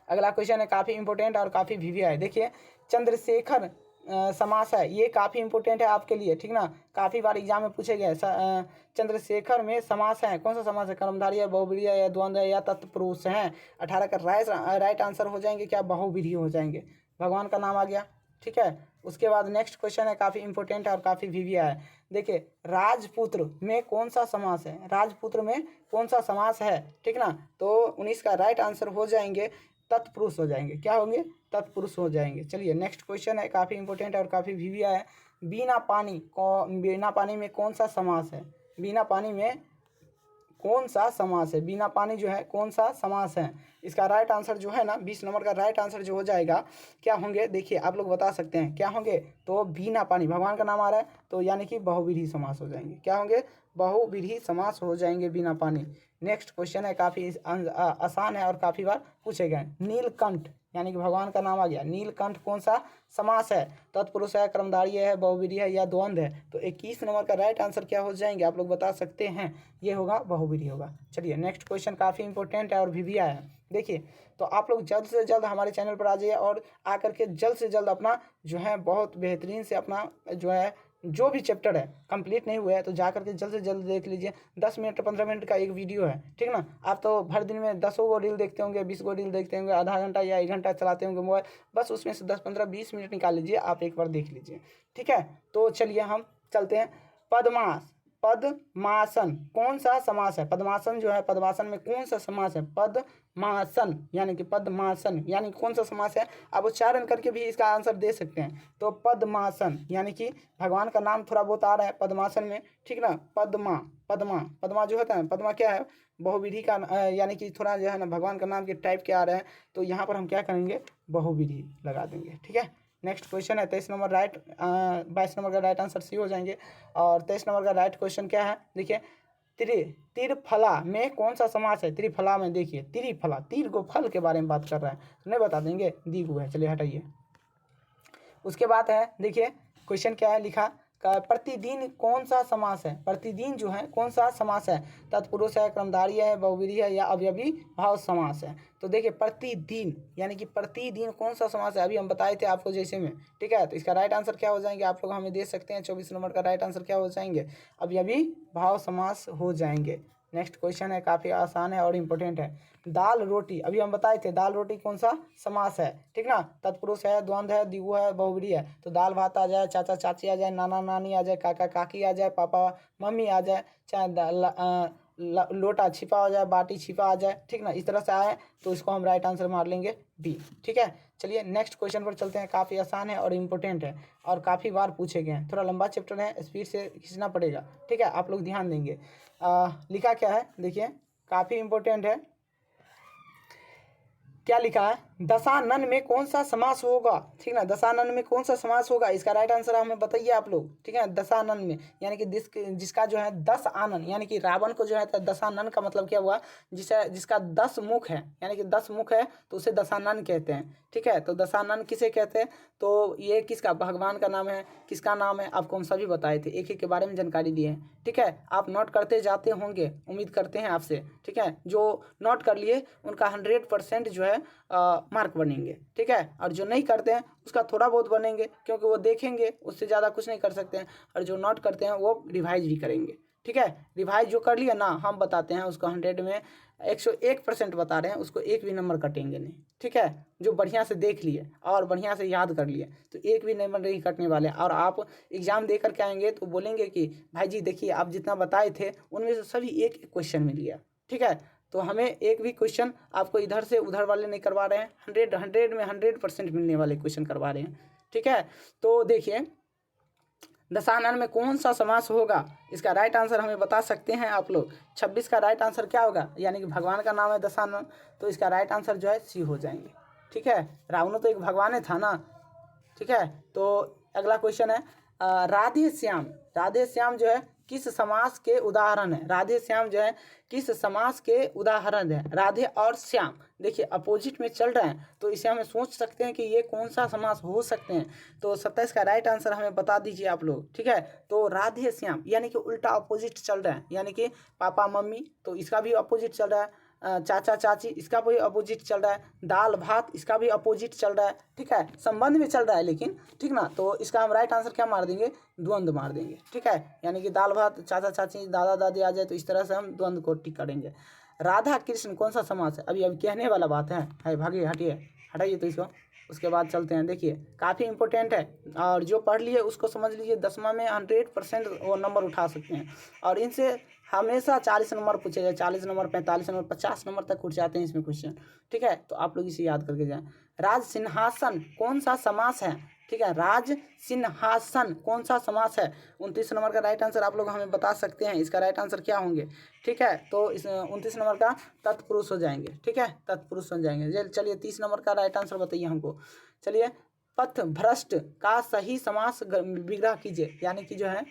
अगला क्वेश्चन है काफ़ी इंपॉर्टेंट और काफ़ी भिविया है। देखिए चंद्रशेखर समास है, ये काफ़ी इंपॉर्टेंट है आपके लिए, ठीक ना, काफ़ी बार एग्जाम में पूछे गए। चंद्रशेखर में समास है, कौन सा समास है, कर्मधारय है, बहुव्रीहि है, या द्वंद्व है, या तत्पुरुष है। 18 का राइट आंसर हो जाएंगे क्या, बहुव्रीहि हो जाएंगे, भगवान का नाम आ गया, ठीक है। उसके बाद नेक्स्ट क्वेश्चन है काफ़ी इंपॉर्टेंट है और काफ़ी भिविया है। देखिए राजपुत्र में कौन सा समास है, राजपुत्र में कौन सा समास है, ठीक ना। तो 19 का राइट आंसर हो जाएंगे तत्पुरुष हो जाएंगे, क्या होंगे, तत्पुरुष हो जाएंगे। चलिए नेक्स्ट क्वेश्चन है काफ़ी इंपॉर्टेंट है और काफ़ी भिविया है। बिना पानी में कौन सा समास है, बिना पानी में कौन सा समास है, बिना पानी जो है कौन सा समास है। इसका राइट आंसर जो है ना 20 नंबर का राइट आंसर जो हो जाएगा, क्या होंगे, देखिए आप लोग बता सकते हैं क्या होंगे। तो बिना पानी, भगवान का नाम आ रहा है तो यानी कि बहुव्रीहि समास हो जाएंगे, क्या होंगे, बहुव्रीहि समास हो जाएंगे बिना पानी। नेक्स्ट क्वेश्चन है काफ़ी आसान है और काफ़ी बार पूछे गए। नीलकंठ यानी कि भगवान का नाम आ गया, नीलकंठ कौन सा समास है, तत्पुरुष है, कर्मधारय है, बहुव्रीहि है, या द्वंद्व है। तो 21 नंबर का राइट आंसर क्या हो जाएंगे, आप लोग बता सकते हैं, ये होगा बहुव्रीहि होगा। चलिए नेक्स्ट क्वेश्चन काफ़ी इंपॉर्टेंट है और भिविया है। देखिए तो आप लोग जल्द से जल्द हमारे चैनल पर आ जाइए और आकर के जल्द से जल्द अपना जो है बहुत बेहतरीन से अपना जो है जो भी चैप्टर है कंप्लीट नहीं हुआ है तो जा करके जल्द से जल्द देख लीजिए। 10 मिनट 15 मिनट का एक वीडियो है, ठीक ना। आप तो भर दिन में 10 गो रील देखते होंगे, 20 गो रील देखते होंगे, आधा घंटा या 1 घंटा चलाते होंगे मोबाइल, बस उसमें से 10 15 20 मिनट निकाल लीजिए, आप एक बार देख लीजिए, ठीक है। तो चलिए हम चलते हैं। पद्मासन कौन सा समास है, पद्मासन जो है, पद्मासन में कौन सा समास है, पद्मासन यानी कि पद्मासन यानी कौन सा समास है, आप उच्चारण करके भी इसका आंसर दे सकते हैं। तो पद्मासन यानी कि भगवान का नाम थोड़ा बहुत आ रहा है पद्मासन में, ठीक ना। पद्मा पद्मा पद्मा जो होता है, पद्मा क्या है, बहुव्रीहि का यानी कि थोड़ा जो है ना भगवान का नाम के टाइप के आ रहे हैं, तो यहाँ पर हम क्या करेंगे, बहुव्रीहि लगा देंगे, ठीक है। नेक्स्ट क्वेश्चन है 23 नंबर 22 नंबर का राइट आंसर सी हो जाएंगे। और 23 नंबर का राइट क्वेश्चन क्या है, देखिए त्रिफला में कौन सा समास है, त्रिफला में देखिए त्रिफला, तीर को फल के बारे में बात कर रहा है, तो नहीं बता देंगे, द्विगु है, चलिए हटाइए। उसके बाद है देखिए क्वेश्चन क्या है लिखा, प्रतिदिन कौन सा समास है, प्रतिदिन जो है कौन सा समास है, तत्पुरुष है, कर्मधारय है, बहुव्रीहि है या अवयवी भाव समास है। तो देखिए प्रतिदिन यानी कि प्रतिदिन कौन सा समास है, अभी हम बताए थे आपको जैसे में, ठीक है। तो इसका राइट आंसर क्या हो जाएंगे, आप लोग हमें दे सकते हैं। 24 नंबर का राइट आंसर क्या हो जाएंगे, अवयवी भाव समास हो जाएंगे। नेक्स्ट क्वेश्चन है, काफ़ी आसान है और इम्पोर्टेंट है। दाल रोटी, अभी हम बताए थे दाल रोटी कौन सा समास है, ठीक ना। तत्पुरुष है, द्वंद्व है, द्विगु है, बहुव्रीहि है। तो दाल भात आ जाए, चाचा चाची आ जाए, नाना नानी आ जाए, काका काकी आ जाए, पापा मम्मी आ जाए, चाहे लोटा छिपा हो जाए, बाटी छिपा आ जाए, ठीक ना। इस तरह से आए तो इसको हम राइट आंसर मार लेंगे बी, ठीक है। चलिए नेक्स्ट क्वेश्चन पर चलते हैं। काफ़ी आसान है और इम्पोर्टेंट है और काफ़ी बार पूछे गए हैं। थोड़ा लंबा चैप्टर है, स्पीड से खींचना पड़ेगा, ठीक है। आप लोग ध्यान देंगे। लिखा क्या है देखिए, काफ़ी इम्पोर्टेंट है। क्या लिखा है, दशानन में कौन सा समास होगा, ठीक ना। दशानन में कौन सा समास होगा, इसका राइट आंसर हमें बताइए आप लोग, ठीक है। दशानन में यानी कि जिसका जो है 10 आनन, यानी कि रावण को जो है दशानन का मतलब क्या हुआ, जिसका 10 मुख है, यानी कि 10 मुख है तो उसे दशानन कहते हैं, ठीक है। तो दशानन किसे कहते हैं, तो ये किसका, भगवान का नाम है, किसका नाम है, आपको हम सभी बताए थे, एक एक के बारे में जानकारी दिए हैं, ठीक है। आप नोट करते जाते होंगे, उम्मीद करते हैं आपसे, ठीक है। जो नोट कर लिए उनका 100% जो है मार्क बनेंगे, ठीक है। और जो नहीं करते हैं उसका थोड़ा बहुत बनेंगे, क्योंकि वो देखेंगे, उससे ज़्यादा कुछ नहीं कर सकते हैं। और जो नोट करते हैं वो रिवाइज भी करेंगे, ठीक है। रिवाइज जो कर लिया ना, हम बताते हैं उसको 100 में 101% बता रहे हैं, उसको एक भी नंबर कटेंगे नहीं, ठीक है। जो बढ़िया से देख लिए और बढ़िया से याद कर लिए तो एक भी नंबर नहीं कटने वाले। और आप एग्जाम दे करके आएंगे तो बोलेंगे कि भाई जी देखिए आप जितना बताए थे उनमें से सभी एक एक क्वेश्चन मिल गया, ठीक है। तो हमें एक भी क्वेश्चन आपको इधर से उधर वाले नहीं करवा रहे हैं, 100 में 100% मिलने वाले क्वेश्चन करवा रहे हैं, ठीक है। तो देखिए दशानन में कौन सा समास होगा, इसका राइट आंसर हमें बता सकते हैं आप लोग। 26 का राइट आंसर क्या होगा, यानी कि भगवान का नाम है दशानन, तो इसका राइट आंसर जो है सी हो जाएंगे, ठीक है। रावण तो एक भगवान था ना, ठीक है। तो अगला क्वेश्चन है, राधे श्याम, राधे श्याम जो है किस समास के उदाहरण है, राधे श्याम जो है किस समास के उदाहरण है। राधे और श्याम देखिए अपोजिट में चल रहे हैं, तो इसे हमें सोच सकते हैं कि ये कौन सा समास हो सकते हैं। तो 27 का राइट आंसर हमें बता दीजिए आप लोग, ठीक है। तो राधे श्याम यानी कि उल्टा अपोजिट चल रहा है, यानी कि पापा मम्मी तो इसका भी अपोजिट चल रहा है, चाचा चाची इसका भी अपोजिट चल रहा है, दाल भात इसका भी अपोजिट चल रहा है, ठीक है। संबंध में चल रहा है लेकिन, ठीक ना। तो इसका हम राइट आंसर क्या मार देंगे, द्वंद्व मार देंगे, ठीक है। यानी कि दाल भात चाचा चाची दादा दादी आ जाए तो इस तरह से हम द्वंद्व को टिक करेंगे। राधा कृष्ण कौन सा समास है, अभी कहने वाला बात है भागिए हटिए, हटाइए तो इसको, उसके बाद चलते हैं। देखिए काफ़ी इंपॉर्टेंट है और जो पढ़ लिए उसको समझ लीजिए 10वां में 100% वो नंबर उठा सकते हैं। और इनसे हमेशा 40 नंबर पूछे जाए, 40 नंबर 45 नंबर 50 नंबर तक उठ जाते हैं इसमें क्वेश्चन, ठीक है। तो आप लोग इसे याद करके जाएं। राज सिंहासन कौन सा समास है, ठीक है। राज सिंहासन कौन सा समास है, 29 नंबर का राइट आंसर आप लोग हमें बता सकते हैं, इसका राइट आंसर क्या होंगे, ठीक है। तो इस 29 नंबर का तत्पुरुष हो जाएंगे, ठीक है, तत्पुरुष बन जाएंगे। चलिए 30 नंबर का राइट आंसर बताइए हमको। चलिए पथ भ्रष्ट का सही समास विग्रह कीजिए, यानी कि जो है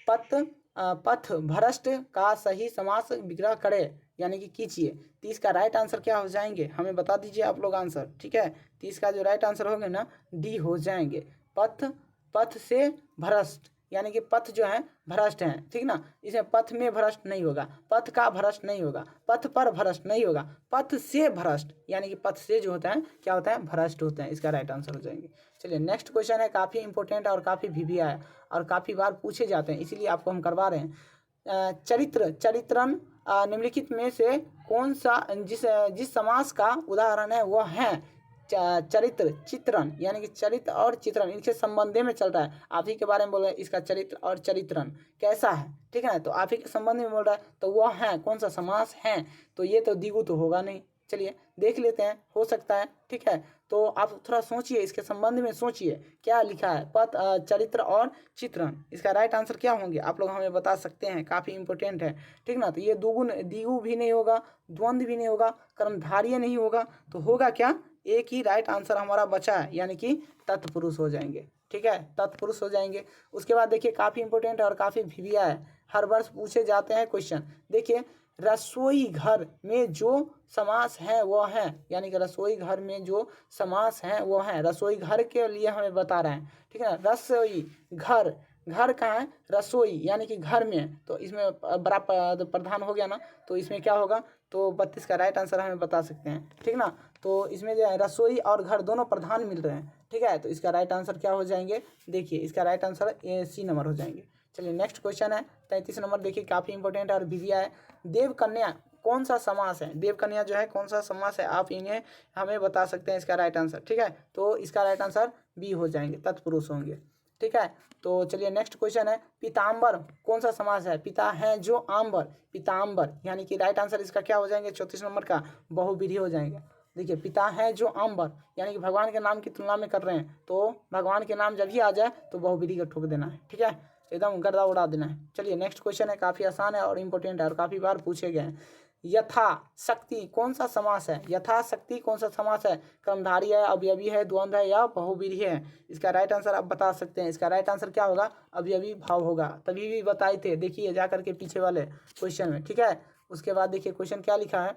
पथ भ्रष्ट का सही समास विग्रह करे, यानी कि कीजिए। 30 का राइट आंसर क्या हो जाएंगे हमें बता दीजिए आप लोग आंसर, ठीक है। 30 का जो राइट आंसर होगा ना डी हो जाएंगे। पथ से भ्रष्ट यानी कि पथ जो है भ्रष्ट है, ठीक ना। इसमें पथ में भ्रष्ट नहीं होगा, पथ का भ्रष्ट नहीं होगा, पथ पर भ्रष्ट नहीं होगा, पथ से भ्रष्ट यानी कि पथ से जो होता है क्या होता है, भ्रष्ट होते हैं। इसका राइट आंसर हो जाएंगे। चलिए नेक्स्ट क्वेश्चन है, काफ़ी इंपॉर्टेंट और काफ़ी वीवीआई है और काफ़ी बार पूछे जाते हैं, इसीलिए आपको हम करवा रहे हैं। चरित्रन निम्नलिखित में से कौन सा जिस समास का उदाहरण है वह है चरित्र चित्रण, यानी कि चरित्र और चित्रण इनके संबंध में चल रहा है। आप ही के बारे में बोल रहे हैं, इसका चरित्र और चरित्रण कैसा है, ठीक है ना। तो आप ही के संबंध में बोल रहा है तो वह है कौन सा समास है, तो ये तो द्विगु तो होगा नहीं। चलिए देख लेते हैं, हो सकता है, ठीक है। तो आप थोड़ा सोचिए, इसके संबंध में सोचिए क्या लिखा है, पथ चरित्र और चित्रण, इसका राइट आंसर क्या होंगे आप लोग हमें बता सकते हैं, काफ़ी इंपॉर्टेंट है, ठीक ना। तो ये द्विगु भी नहीं होगा, द्वंद्व भी नहीं होगा, कर्मधारय नहीं होगा, तो होगा क्या, एक ही राइट आंसर हमारा बचा है, यानी कि तत्पुरुष हो जाएंगे, ठीक है, तत्पुरुष हो जाएंगे। उसके बाद देखिए काफ़ी इंपॉर्टेंट और काफ़ी भिविया है, हर वर्ष पूछे जाते हैं क्वेश्चन। देखिए रसोई घर में जो समास है वो है, यानी कि रसोई घर में जो समास है वो है, रसोई घर के लिए हमें बता रहे हैं, ठीक है। रसोई घर घर कहाँ है, रसोई यानी कि घर में है, तो इसमें बड़ा प्रधान हो गया ना, तो इसमें क्या होगा, तो 32 का राइट आंसर हमें बता सकते हैं, ठीक ना। तो इसमें जो है रसोई और घर दोनों प्रधान मिल रहे हैं, ठीक है, तो इसका राइट आंसर क्या हो जाएंगे, देखिए इसका राइट आंसर सी नंबर हो जाएंगे। चलिए नेक्स्ट क्वेश्चन है 33 नंबर, देखिए काफ़ी इंपॉर्टेंट है और विधिया है। देवकन्या कौन सा समास है, देवकन्या जो है कौन सा समास है, आप इन्हें हमें बता सकते हैं इसका राइट आंसर, ठीक है, तो इसका राइट आंसर बी हो जाएंगे, तत्पुरुष होंगे, ठीक है। तो चलिए नेक्स्ट क्वेश्चन है, पीताम्बर कौन सा समास है, पिता है जो आम्बर, पीताम्बर यानी कि राइट आंसर इसका क्या हो जाएंगे, 34 नंबर का बहुविधि हो जाएंगे। देखिए पिता है जो आम्बर यानी कि भगवान के नाम की तुलना में कर रहे हैं, तो भगवान के नाम जब ही आ जाए तो बहुविधि का ठोक देना है, ठीक है, एकदम गर्दा उड़ा देना है। चलिए नेक्स्ट क्वेश्चन है, काफ़ी आसान है और इम्पोर्टेंट है और काफ़ी बार पूछे गए हैं। यथा शक्ति कौन सा समास है, यथा शक्ति कौन सा समास है, कर्मधारी है, अवयवी है, द्वंद्व है या बहुव्रीहि है, इसका राइट आंसर आप बता सकते हैं। इसका राइट आंसर क्या होगा, अवयवी भाव होगा, तभी भी बताए थे, देखिए जा करके पीछे वाले क्वेश्चन में, ठीक है। उसके बाद देखिए क्वेश्चन क्या लिखा है,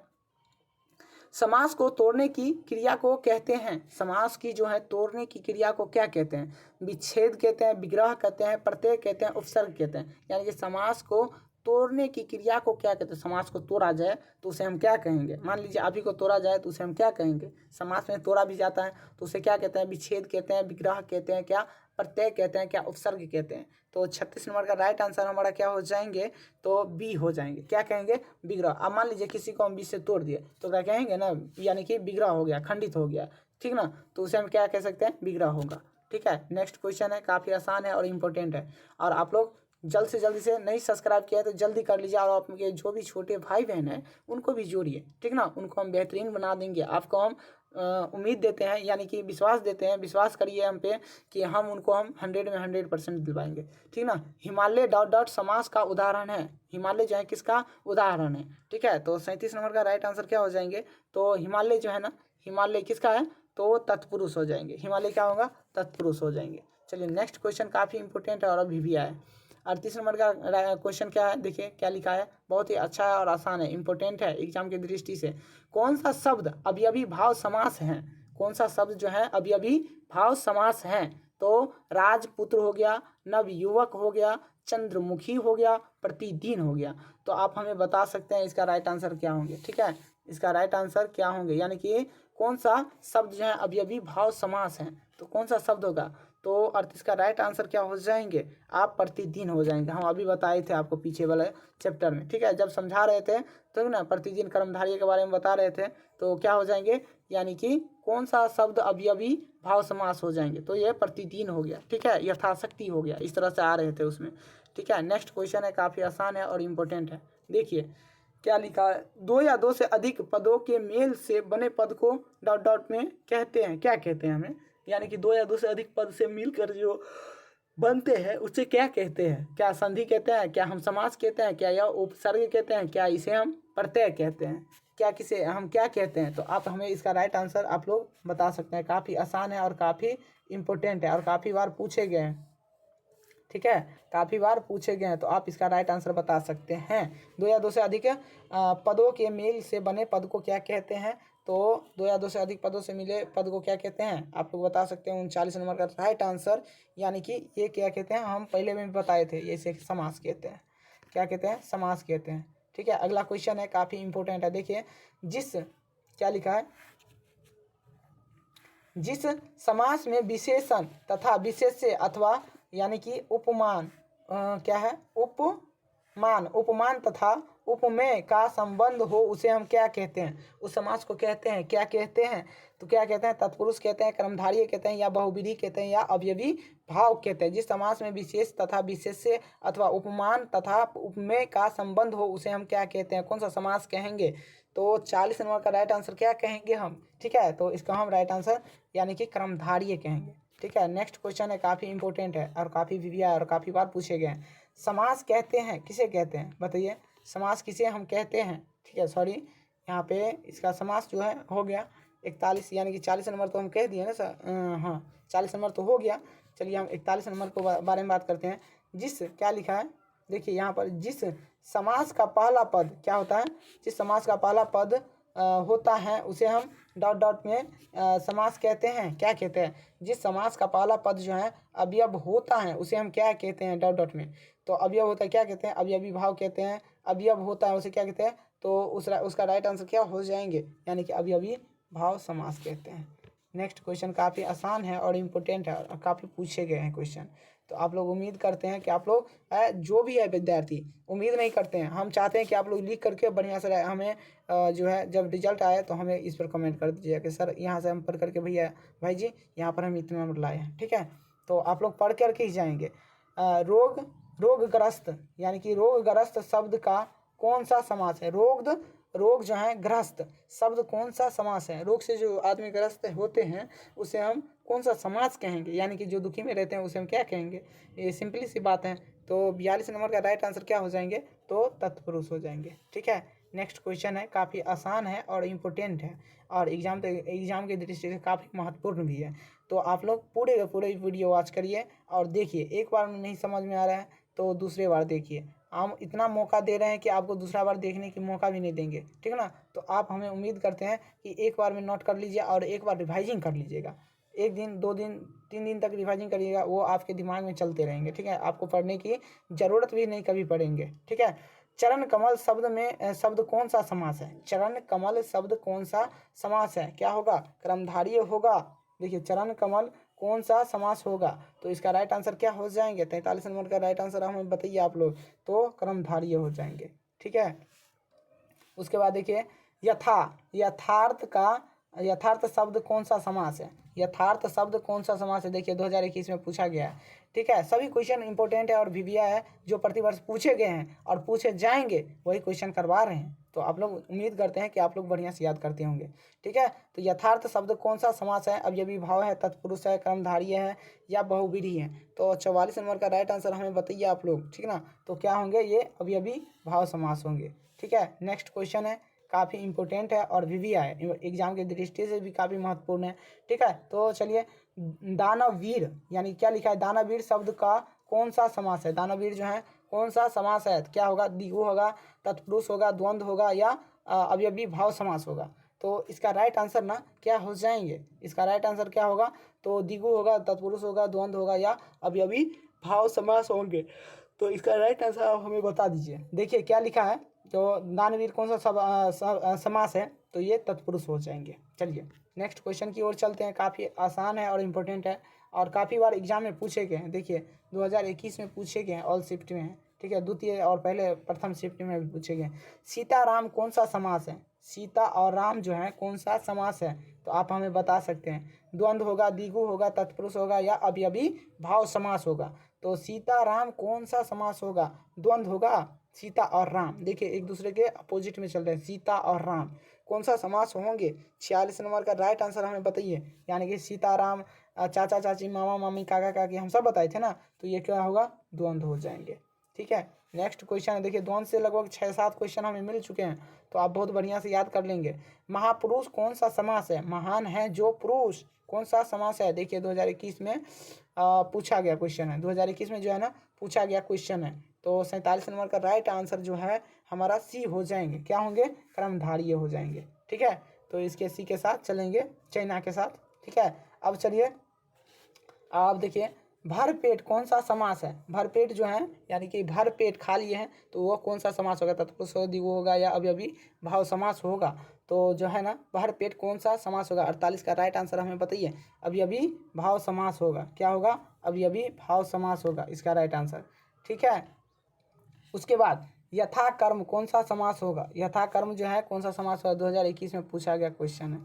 समास को तोड़ने की क्रिया को कहते हैं, समास की जो है तोड़ने की क्रिया को क्या कहते हैं, विच्छेद कहते हैं, विग्रह कहते हैं, प्रत्यय कहते हैं, उपसर्ग कहते हैं, यानी कि समास को तोड़ने की क्रिया को क्या कहते हैं, समास को तोड़ा जाए तो उसे हम क्या कहेंगे, मान लीजिए आप ही को तोड़ा जाए तो उसे हम क्या कहेंगे, समास में तोड़ा भी जाता है तो उसे क्या कहते हैं, विच्छेद कहते हैं, विग्रह कहते हैं, क्या प्रत्यय कहते हैं, क्या उपसर्ग कहते हैं। तो 36 नंबर का राइट आंसर हमारा क्या हो जाएंगे, तो बी हो जाएंगे, क्या कहेंगे, विग्रह। अब मान लीजिए किसी को हम बीच से तोड़ दिए तो क्या कहेंगे ना, यानी कि विग्रह हो गया, खंडित हो गया, ठीक ना, तो उसे हम क्या कह सकते हैं, विग्रह होगा, ठीक है। नेक्स्ट क्वेश्चन है, काफ़ी आसान है और इम्पोर्टेंट है, और आप लोग जल्द से जल्दी से नहीं सब्सक्राइब किया है तो जल्दी कर लीजिए, और आपके जो भी छोटे भाई बहन हैं उनको भी जोड़िए, ठीक ना, उनको हम बेहतरीन बना देंगे। आपको हम उम्मीद देते हैं, यानी कि विश्वास देते हैं, विश्वास करिए हम पे कि हम उनको हम 100 में 100% दिलवाएंगे, ठीक ना। हिमालय डॉट डॉट समास का उदाहरण है, हिमालय जो है किसका उदाहरण है, ठीक है। तो 37 नंबर का राइट आंसर क्या हो जाएंगे, तो हिमालय जो है ना, हिमालय किसका है, तो तत्पुरुष हो जाएंगे, हिमालय क्या होगा, तत्पुरुष हो जाएंगे। चलिए नेक्स्ट क्वेश्चन काफ़ी इंपॉर्टेंट है और अभी भी आए। 38 नंबर का क्वेश्चन क्या है, देखिए क्या लिखा है, बहुत ही अच्छा है और आसान है, इंपॉर्टेंट है एग्जाम की दृष्टि से। कौन सा शब्द अवयवी भाव समास है, कौन सा शब्द जो है अवयवी भाव समास है, तो राजपुत्र हो गया, नवयुवक हो गया, चंद्रमुखी हो गया, प्रतिदिन हो गया। तो आप हमें बता सकते हैं इसका राइट आंसर क्या होंगे, ठीक है, इसका राइट आंसर क्या होंगे, यानी कि कौन सा शब्द जो है अवयवी भाव समास है, तो कौन सा शब्द होगा, तो 38 का राइट आंसर क्या हो जाएंगे, आप प्रतिदिन हो जाएंगे। हम अभी बताए थे आपको पीछे वाले चैप्टर में, ठीक है, जब समझा रहे थे तो ना प्रतिदिन कर्मधारय के बारे में बता रहे थे, तो क्या हो जाएंगे, यानी कि कौन सा शब्द अवयवी भाव समास हो जाएंगे, तो ये प्रतिदिन हो गया, ठीक है, यथाशक्ति हो गया, इस तरह से आ रहे थे उसमें, ठीक है। नेक्स्ट क्वेश्चन है, काफ़ी आसान है और इम्पोर्टेंट है, देखिए क्या लिखा है, दो या दो से अधिक पदों के मेल से बने पद को डॉट डॉट में कहते हैं, क्या कहते हैं हमें, यानी कि दो या दो से अधिक पद से मिलकर जो बनते हैं उसे क्या कहते हैं, क्या संधि कहते हैं, क्या हम समास कहते हैं, क्या यह उपसर्ग कहते हैं, क्या इसे हम प्रत्यय कहते हैं, क्या किसे हम क्या कहते हैं, तो आप हमें इसका राइट आंसर आप लोग बता सकते हैं। काफ़ी आसान है और काफ़ी इम्पोर्टेंट है और काफ़ी बार पूछे गए हैं, ठीक है, काफ़ी बार पूछे गए हैं, तो आप इसका राइट आंसर बता सकते हैं। दो या दो से अधिक पदों के मेल से बने पद को क्या कहते हैं, तो दो या दो से अधिक पदों से मिले पद को क्या कहते हैं, आप लोग बता सकते हैं। 39 नंबर का राइट आंसर, यानी कि ये क्या कहते हैं, हम पहले में भी बताए थे, ये इसे समास कहते हैं, क्या कहते हैं, समास कहते हैं, ठीक है। अगला क्वेश्चन है, काफ़ी इंपॉर्टेंट है, देखिए जिस क्या लिखा है, जिस समास में विशेषण तथा विशेष्य अथवा यानी कि उपमान क्या है, उपमान तथा उपमेय का संबंध हो उसे हम क्या कहते हैं, उस समास को कहते हैं, क्या कहते हैं, तो क्या कहते हैं, तत्पुरुष कहते हैं, कर्मधारय कहते हैं, या बहुविधि कहते हैं, या अवयवी भाव कहते हैं। जिस समास में विशेष तथा विशेष्य अथवा उपमान तथा उपमेय का संबंध हो उसे हम क्या कहते हैं, कौन सा समास कहेंगे, तो 40 नंबर का राइट आंसर क्या कहेंगे हम, ठीक है, तो इसका हम राइट आंसर यानी कि कर्मधारय कहेंगे, ठीक है। नेक्स्ट क्वेश्चन है, काफ़ी इंपॉर्टेंट है और काफ़ी विविया है और काफ़ी बार पूछे गए हैं। समास कहते हैं किसे कहते हैं, बताइए, समास किसे हम कहते हैं, ठीक है, सॉरी यहाँ पे इसका समास जो है हो गया 41, यानी कि 40 नंबर तो हम कह दिए ना सर, हाँ 40 नंबर तो हो गया। चलिए हम 41 नंबर को बारे में बात करते हैं। जिस क्या लिखा है, देखिए यहाँ पर जिस समास का पहला पद क्या होता है, जिस समास का पहला पद होता है उसे हम डॉट डॉट में समास कहते हैं। क्या कहते हैं? जिस समास का पहला पद जो है अवयव होता है उसे हम क्या कहते हैं? डॉट डॉट में। तो अवयव होता है क्या कहते हैं? अवयवी भाव कहते हैं। अवयव होता है उसे क्या कहते हैं? तो उसका राइट आंसर क्या हो जाएंगे? यानी कि अवयवी भाव समास कहते हैं। नेक्स्ट क्वेश्चन काफ़ी आसान है और इम्पोर्टेंट है और काफ़ी पूछे गए हैं क्वेश्चन। तो आप लोग उम्मीद करते हैं कि आप लोग जो भी है विद्यार्थी, उम्मीद नहीं करते हैं, हम चाहते हैं कि आप लोग लिख करके बढ़िया से हमें जो है जब रिजल्ट आए तो हमें इस पर कमेंट कर दीजिएगा कि सर यहाँ से हम पढ़ करके भैया भाई जी यहाँ पर हम इतना नंबर लाए हैं। ठीक है, तो आप लोग पढ़ करके ही जाएंगे। रोगग्रस्त यानी कि रोगग्रस्त शब्द का कौन सा समास है? रोग जो है ग्रस्त शब्द कौन सा समास है? रोग से जो आदमी ग्रस्त होते हैं उसे हम कौन सा समास कहेंगे? यानी कि जो दुखी में रहते हैं उसे हम क्या कहेंगे? ये सिंपली सी बात है। तो 42 नंबर का राइट आंसर क्या हो जाएंगे? तो तत्पुरुष हो जाएंगे। ठीक है, नेक्स्ट क्वेश्चन है, काफ़ी आसान है और इम्पोर्टेंट है और एग्जाम की दृष्टि से काफ़ी महत्वपूर्ण भी है। तो आप लोग पूरे का पूरे वीडियो वॉच करिए और देखिए। एक बार में नहीं समझ में आ रहा है तो दूसरे बार देखिए। हम इतना मौका दे रहे हैं कि आपको दूसरा बार देखने की मौका भी नहीं देंगे। ठीक है ना? तो आप हमें उम्मीद करते हैं कि एक बार में नोट कर लीजिए और एक बार रिवाइजिंग कर लीजिएगा। 1 दिन 2 दिन 3 दिन तक रिवाइजिंग करिएगा, वो आपके दिमाग में चलते रहेंगे। ठीक है, आपको पढ़ने की ज़रूरत भी नहीं कभी पड़ेंगे। ठीक है, चरण कमल शब्द में शब्द कौन सा समास है? चरण कमल शब्द कौन सा समास है? क्या होगा? कर्मधारय होगा। देखिए, चरण कमल कौन सा समास होगा? तो इसका राइट आंसर क्या हो जाएंगे? 43 नंबर का राइट आंसर हमें बताइए आप लोग। तो कर्मधारय हो जाएंगे। ठीक है, उसके बाद देखिए यथार्थ शब्द कौन सा समास है? यथार्थ शब्द कौन सा समास है? देखिए 2021 में पूछा गया है। ठीक है, सभी क्वेश्चन इंपॉर्टेंट है और वीविया है जो प्रतिवर्ष पूछे गए हैं और पूछे जाएंगे, वही क्वेश्चन करवा रहे हैं। तो आप लोग उम्मीद करते हैं कि आप लोग बढ़िया से याद करते होंगे। ठीक है, तो यथार्थ शब्द कौन सा समास है? अवयवी भाव है, तत्पुरुष है, कर्मधारय है या बहुव्रीहि है? तो 44 नंबर का राइट आंसर हमें बताइए आप लोग। ठीक है ना? तो क्या होंगे? ये अवयवी भाव समास होंगे। ठीक है, नेक्स्ट क्वेश्चन है, काफ़ी इंपॉर्टेंट है और वीविया है, एग्जाम की दृष्टि से भी काफ़ी महत्वपूर्ण है। ठीक है, तो चलिए, दानवीर यानी क्या लिखा है? दानवीर शब्द का कौन सा समास है? दानवीर जो है कौन सा समास है? क्या होगा? द्विगु होगा, तत्पुरुष होगा, द्वंद्व होगा या अवयवी भाव समास होगा? तो इसका राइट आंसर ना क्या हो जाएंगे? इसका राइट आंसर क्या होगा? तो द्विगु होगा, तत्पुरुष होगा, द्वंद्व होगा या अवयवी भाव समास होंगे। तो इसका राइट आंसर आप हमें बता दीजिए। देखिए क्या लिखा है, तो दानवीर कौन सा समास है? तो ये तत्पुरुष हो जाएंगे। चलिए नेक्स्ट क्वेश्चन की ओर चलते हैं। काफ़ी आसान है और इम्पोर्टेंट है और काफ़ी बार एग्जाम में पूछे गए हैं। देखिए 2021 में पूछे गए हैं, ऑल शिफ्ट में है। ठीक है, द्वितीय और पहले प्रथम शिफ्ट में भी पूछे गए। सीता राम कौन सा समास है? सीता और राम जो है कौन सा समास है? तो आप हमें बता सकते हैं। द्वंद्व होगा, द्विगु होगा, तत्पुरुष होगा या अवयवी भाव समास होगा? तो सीता राम कौन सा समास होगा? द्वंद्व होगा, सीता और राम। देखिए एक दूसरे के अपोजिट में चल रहे हैं, सीता और राम कौन सा समास होंगे? 46 नंबर का राइट आंसर हमें बताइए। यानी कि सीता राम, चाचा चाची, मामा मामी, काका काकी, हम सब बताए थे ना, तो ये क्या होगा? द्वंद्व हो जाएंगे। ठीक है, नेक्स्ट क्वेश्चन है। देखिए द्वंद्व से लगभग 6-7 क्वेश्चन हमें मिल चुके हैं, तो आप बहुत बढ़िया से याद कर लेंगे। महापुरुष कौन सा समास है? महान है जो पुरुष कौन सा समास है? देखिए 2021 में पूछा गया क्वेश्चन है। 2021 में जो है ना पूछा गया क्वेश्चन है। तो 47 नंबर का राइट आंसर जो है हमारा सी हो जाएंगे। क्या होंगे? कर्मधारय हो जाएंगे। ठीक है, तो इसके सी के साथ चलेंगे, चाइना के साथ। ठीक है, अब चलिए आप देखिए भर पेट कौन सा समास है? भर पेट जो है यानी कि भर पेट खा लिए हैं, तो वो कौन सा समास होगा? तत्पुरुष होगा, द्विगु होगा या अवयवी भाव समास होगा? तो जो है ना भर पेट कौन सा समास होगा? 48 का राइट आंसर हमें बताइए। अवयवी भाव समास होगा। क्या होगा? अवयवी भाव समास होगा इसका राइट आंसर। ठीक है, उसके बाद यथा कर्म कौन सा समास होगा? यथा कर्म जो है कौन सा समास होगा? 2021 में पूछा गया क्वेश्चन है।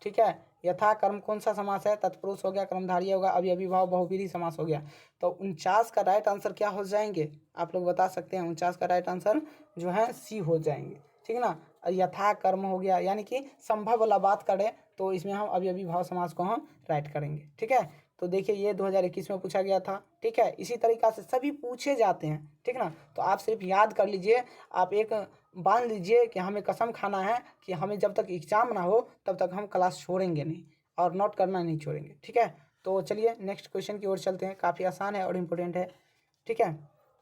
ठीक है, यथा कर्म कौन सा समास है? तत्पुरुष हो गया, कर्मधारय होगा, अवयवी भाव बहुव्रीहि समास हो गया। तो 49 का राइट आंसर क्या हो जाएंगे? आप लोग बता सकते हैं। 49 का राइट आंसर जो है सी हो जाएंगे। ठीक है ना, यथा कर्म हो गया, यानी कि संभव वाला बात करें तो इसमें हम अवयवी भाव समास को हम राइट करेंगे। ठीक है, तो देखिए ये 2021 में पूछा गया था। ठीक है, इसी तरीक़ा से सभी पूछे जाते हैं। ठीक ना, तो आप सिर्फ याद कर लीजिए। आप एक बांध लीजिए कि हमें कसम खाना है कि हमें जब तक एग्जाम ना हो तब तक हम क्लास छोड़ेंगे नहीं और नोट करना नहीं छोड़ेंगे। ठीक है, तो चलिए नेक्स्ट क्वेश्चन की ओर चलते हैं। काफ़ी आसान है और इम्पोर्टेंट है। ठीक है,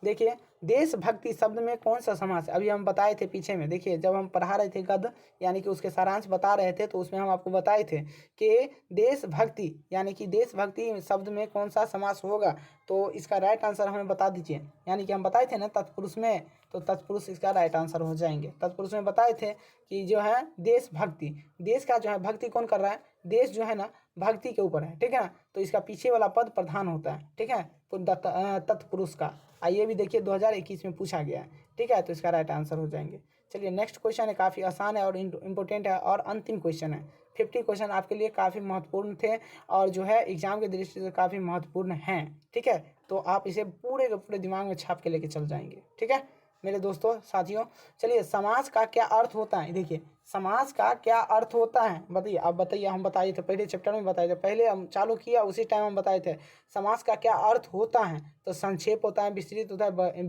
देखिए देशभक्ति शब्द में कौन सा समास है, अभी हम बताए थे पीछे में। देखिए जब हम पढ़ा रहे थे गद्य यानी कि उसके सारांश बता रहे थे तो उसमें हम आपको बताए थे कि देशभक्ति यानी कि देशभक्ति शब्द में कौन सा समास होगा, तो इसका राइट आंसर हमें बता दीजिए। यानी कि हम बताए थे ना तत्पुरुष में, तो तत्पुरुष इसका राइट आंसर हो जाएंगे। तत्पुरुष में बताए थे कि जो है देशभक्ति, देश का जो है भक्ति कौन कर रहा है, देश जो है ना भक्ति के ऊपर है, ठीक है ना, तो इसका पीछे वाला पद प्रधान होता है, ठीक है, तत्पुरुष का। आइए भी देखिए 2021 में पूछा गया है, ठीक है, तो इसका राइट आंसर हो जाएंगे। चलिए नेक्स्ट क्वेश्चन है, काफ़ी आसान है और इम्पोर्टेंट है और अंतिम क्वेश्चन है। 50 क्वेश्चन आपके लिए काफ़ी महत्वपूर्ण थे और जो है एग्जाम की दृष्टि से काफ़ी महत्वपूर्ण हैं, ठीक है, तो आप इसे पूरे के पूरे दिमाग में छाप के लेके चल जाएंगे, ठीक है मेरे दोस्तों साथियों। चलिए समाज का क्या अर्थ होता है, देखिए समाज का क्या अर्थ होता है बताइए, आप बताइए। हम बताए थे पहले चैप्टर में, बताए थे पहले हम चालू किया उसी टाइम हम बताए थे समाज का क्या अर्थ होता है। तो संक्षेप होता है, विस्तृत होता है,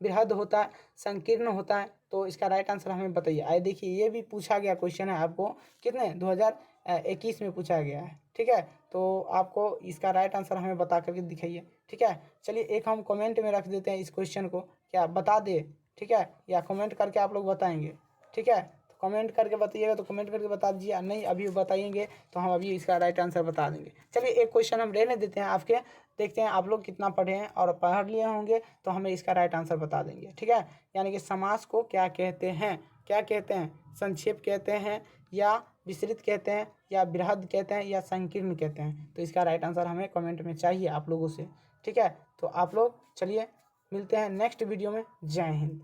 बृहद होता है, संकीर्ण होता है। तो इसका राइट आंसर हमें बताइए। आइए देखिए ये भी पूछा गया क्वेश्चन है आपको, कितने 2021 में पूछा गया है, ठीक है, तो आपको इसका राइट आंसर हमें बता करके दिखाइए, ठीक है। चलिए एक हम कमेंट में रख देते हैं इस क्वेश्चन को, क्या बता दे, ठीक है, या कमेंट करके आप लोग बताएंगे, ठीक है, तो कमेंट करके बताइएगा तो कमेंट करके बता दीजिए, नहीं अभी बताएंगे तो हम अभी इसका राइट आंसर बता देंगे। चलिए एक क्वेश्चन हम रहने देते हैं आपके, देखते हैं आप लोग कितना पढ़े हैं और पढ़ लिए होंगे तो हमें इसका राइट आंसर बता देंगे, ठीक है। यानी कि समास को क्या कहते हैं, क्या कहते हैं, संक्षेप कहते हैं या विस्तृत कहते हैं या बृहद कहते हैं या संकीर्ण कहते हैं, तो इसका राइट आंसर हमें कमेंट में चाहिए आप लोगों से, ठीक है। तो आप लोग चलिए मिलते हैं नेक्स्ट वीडियो में। जय हिंद।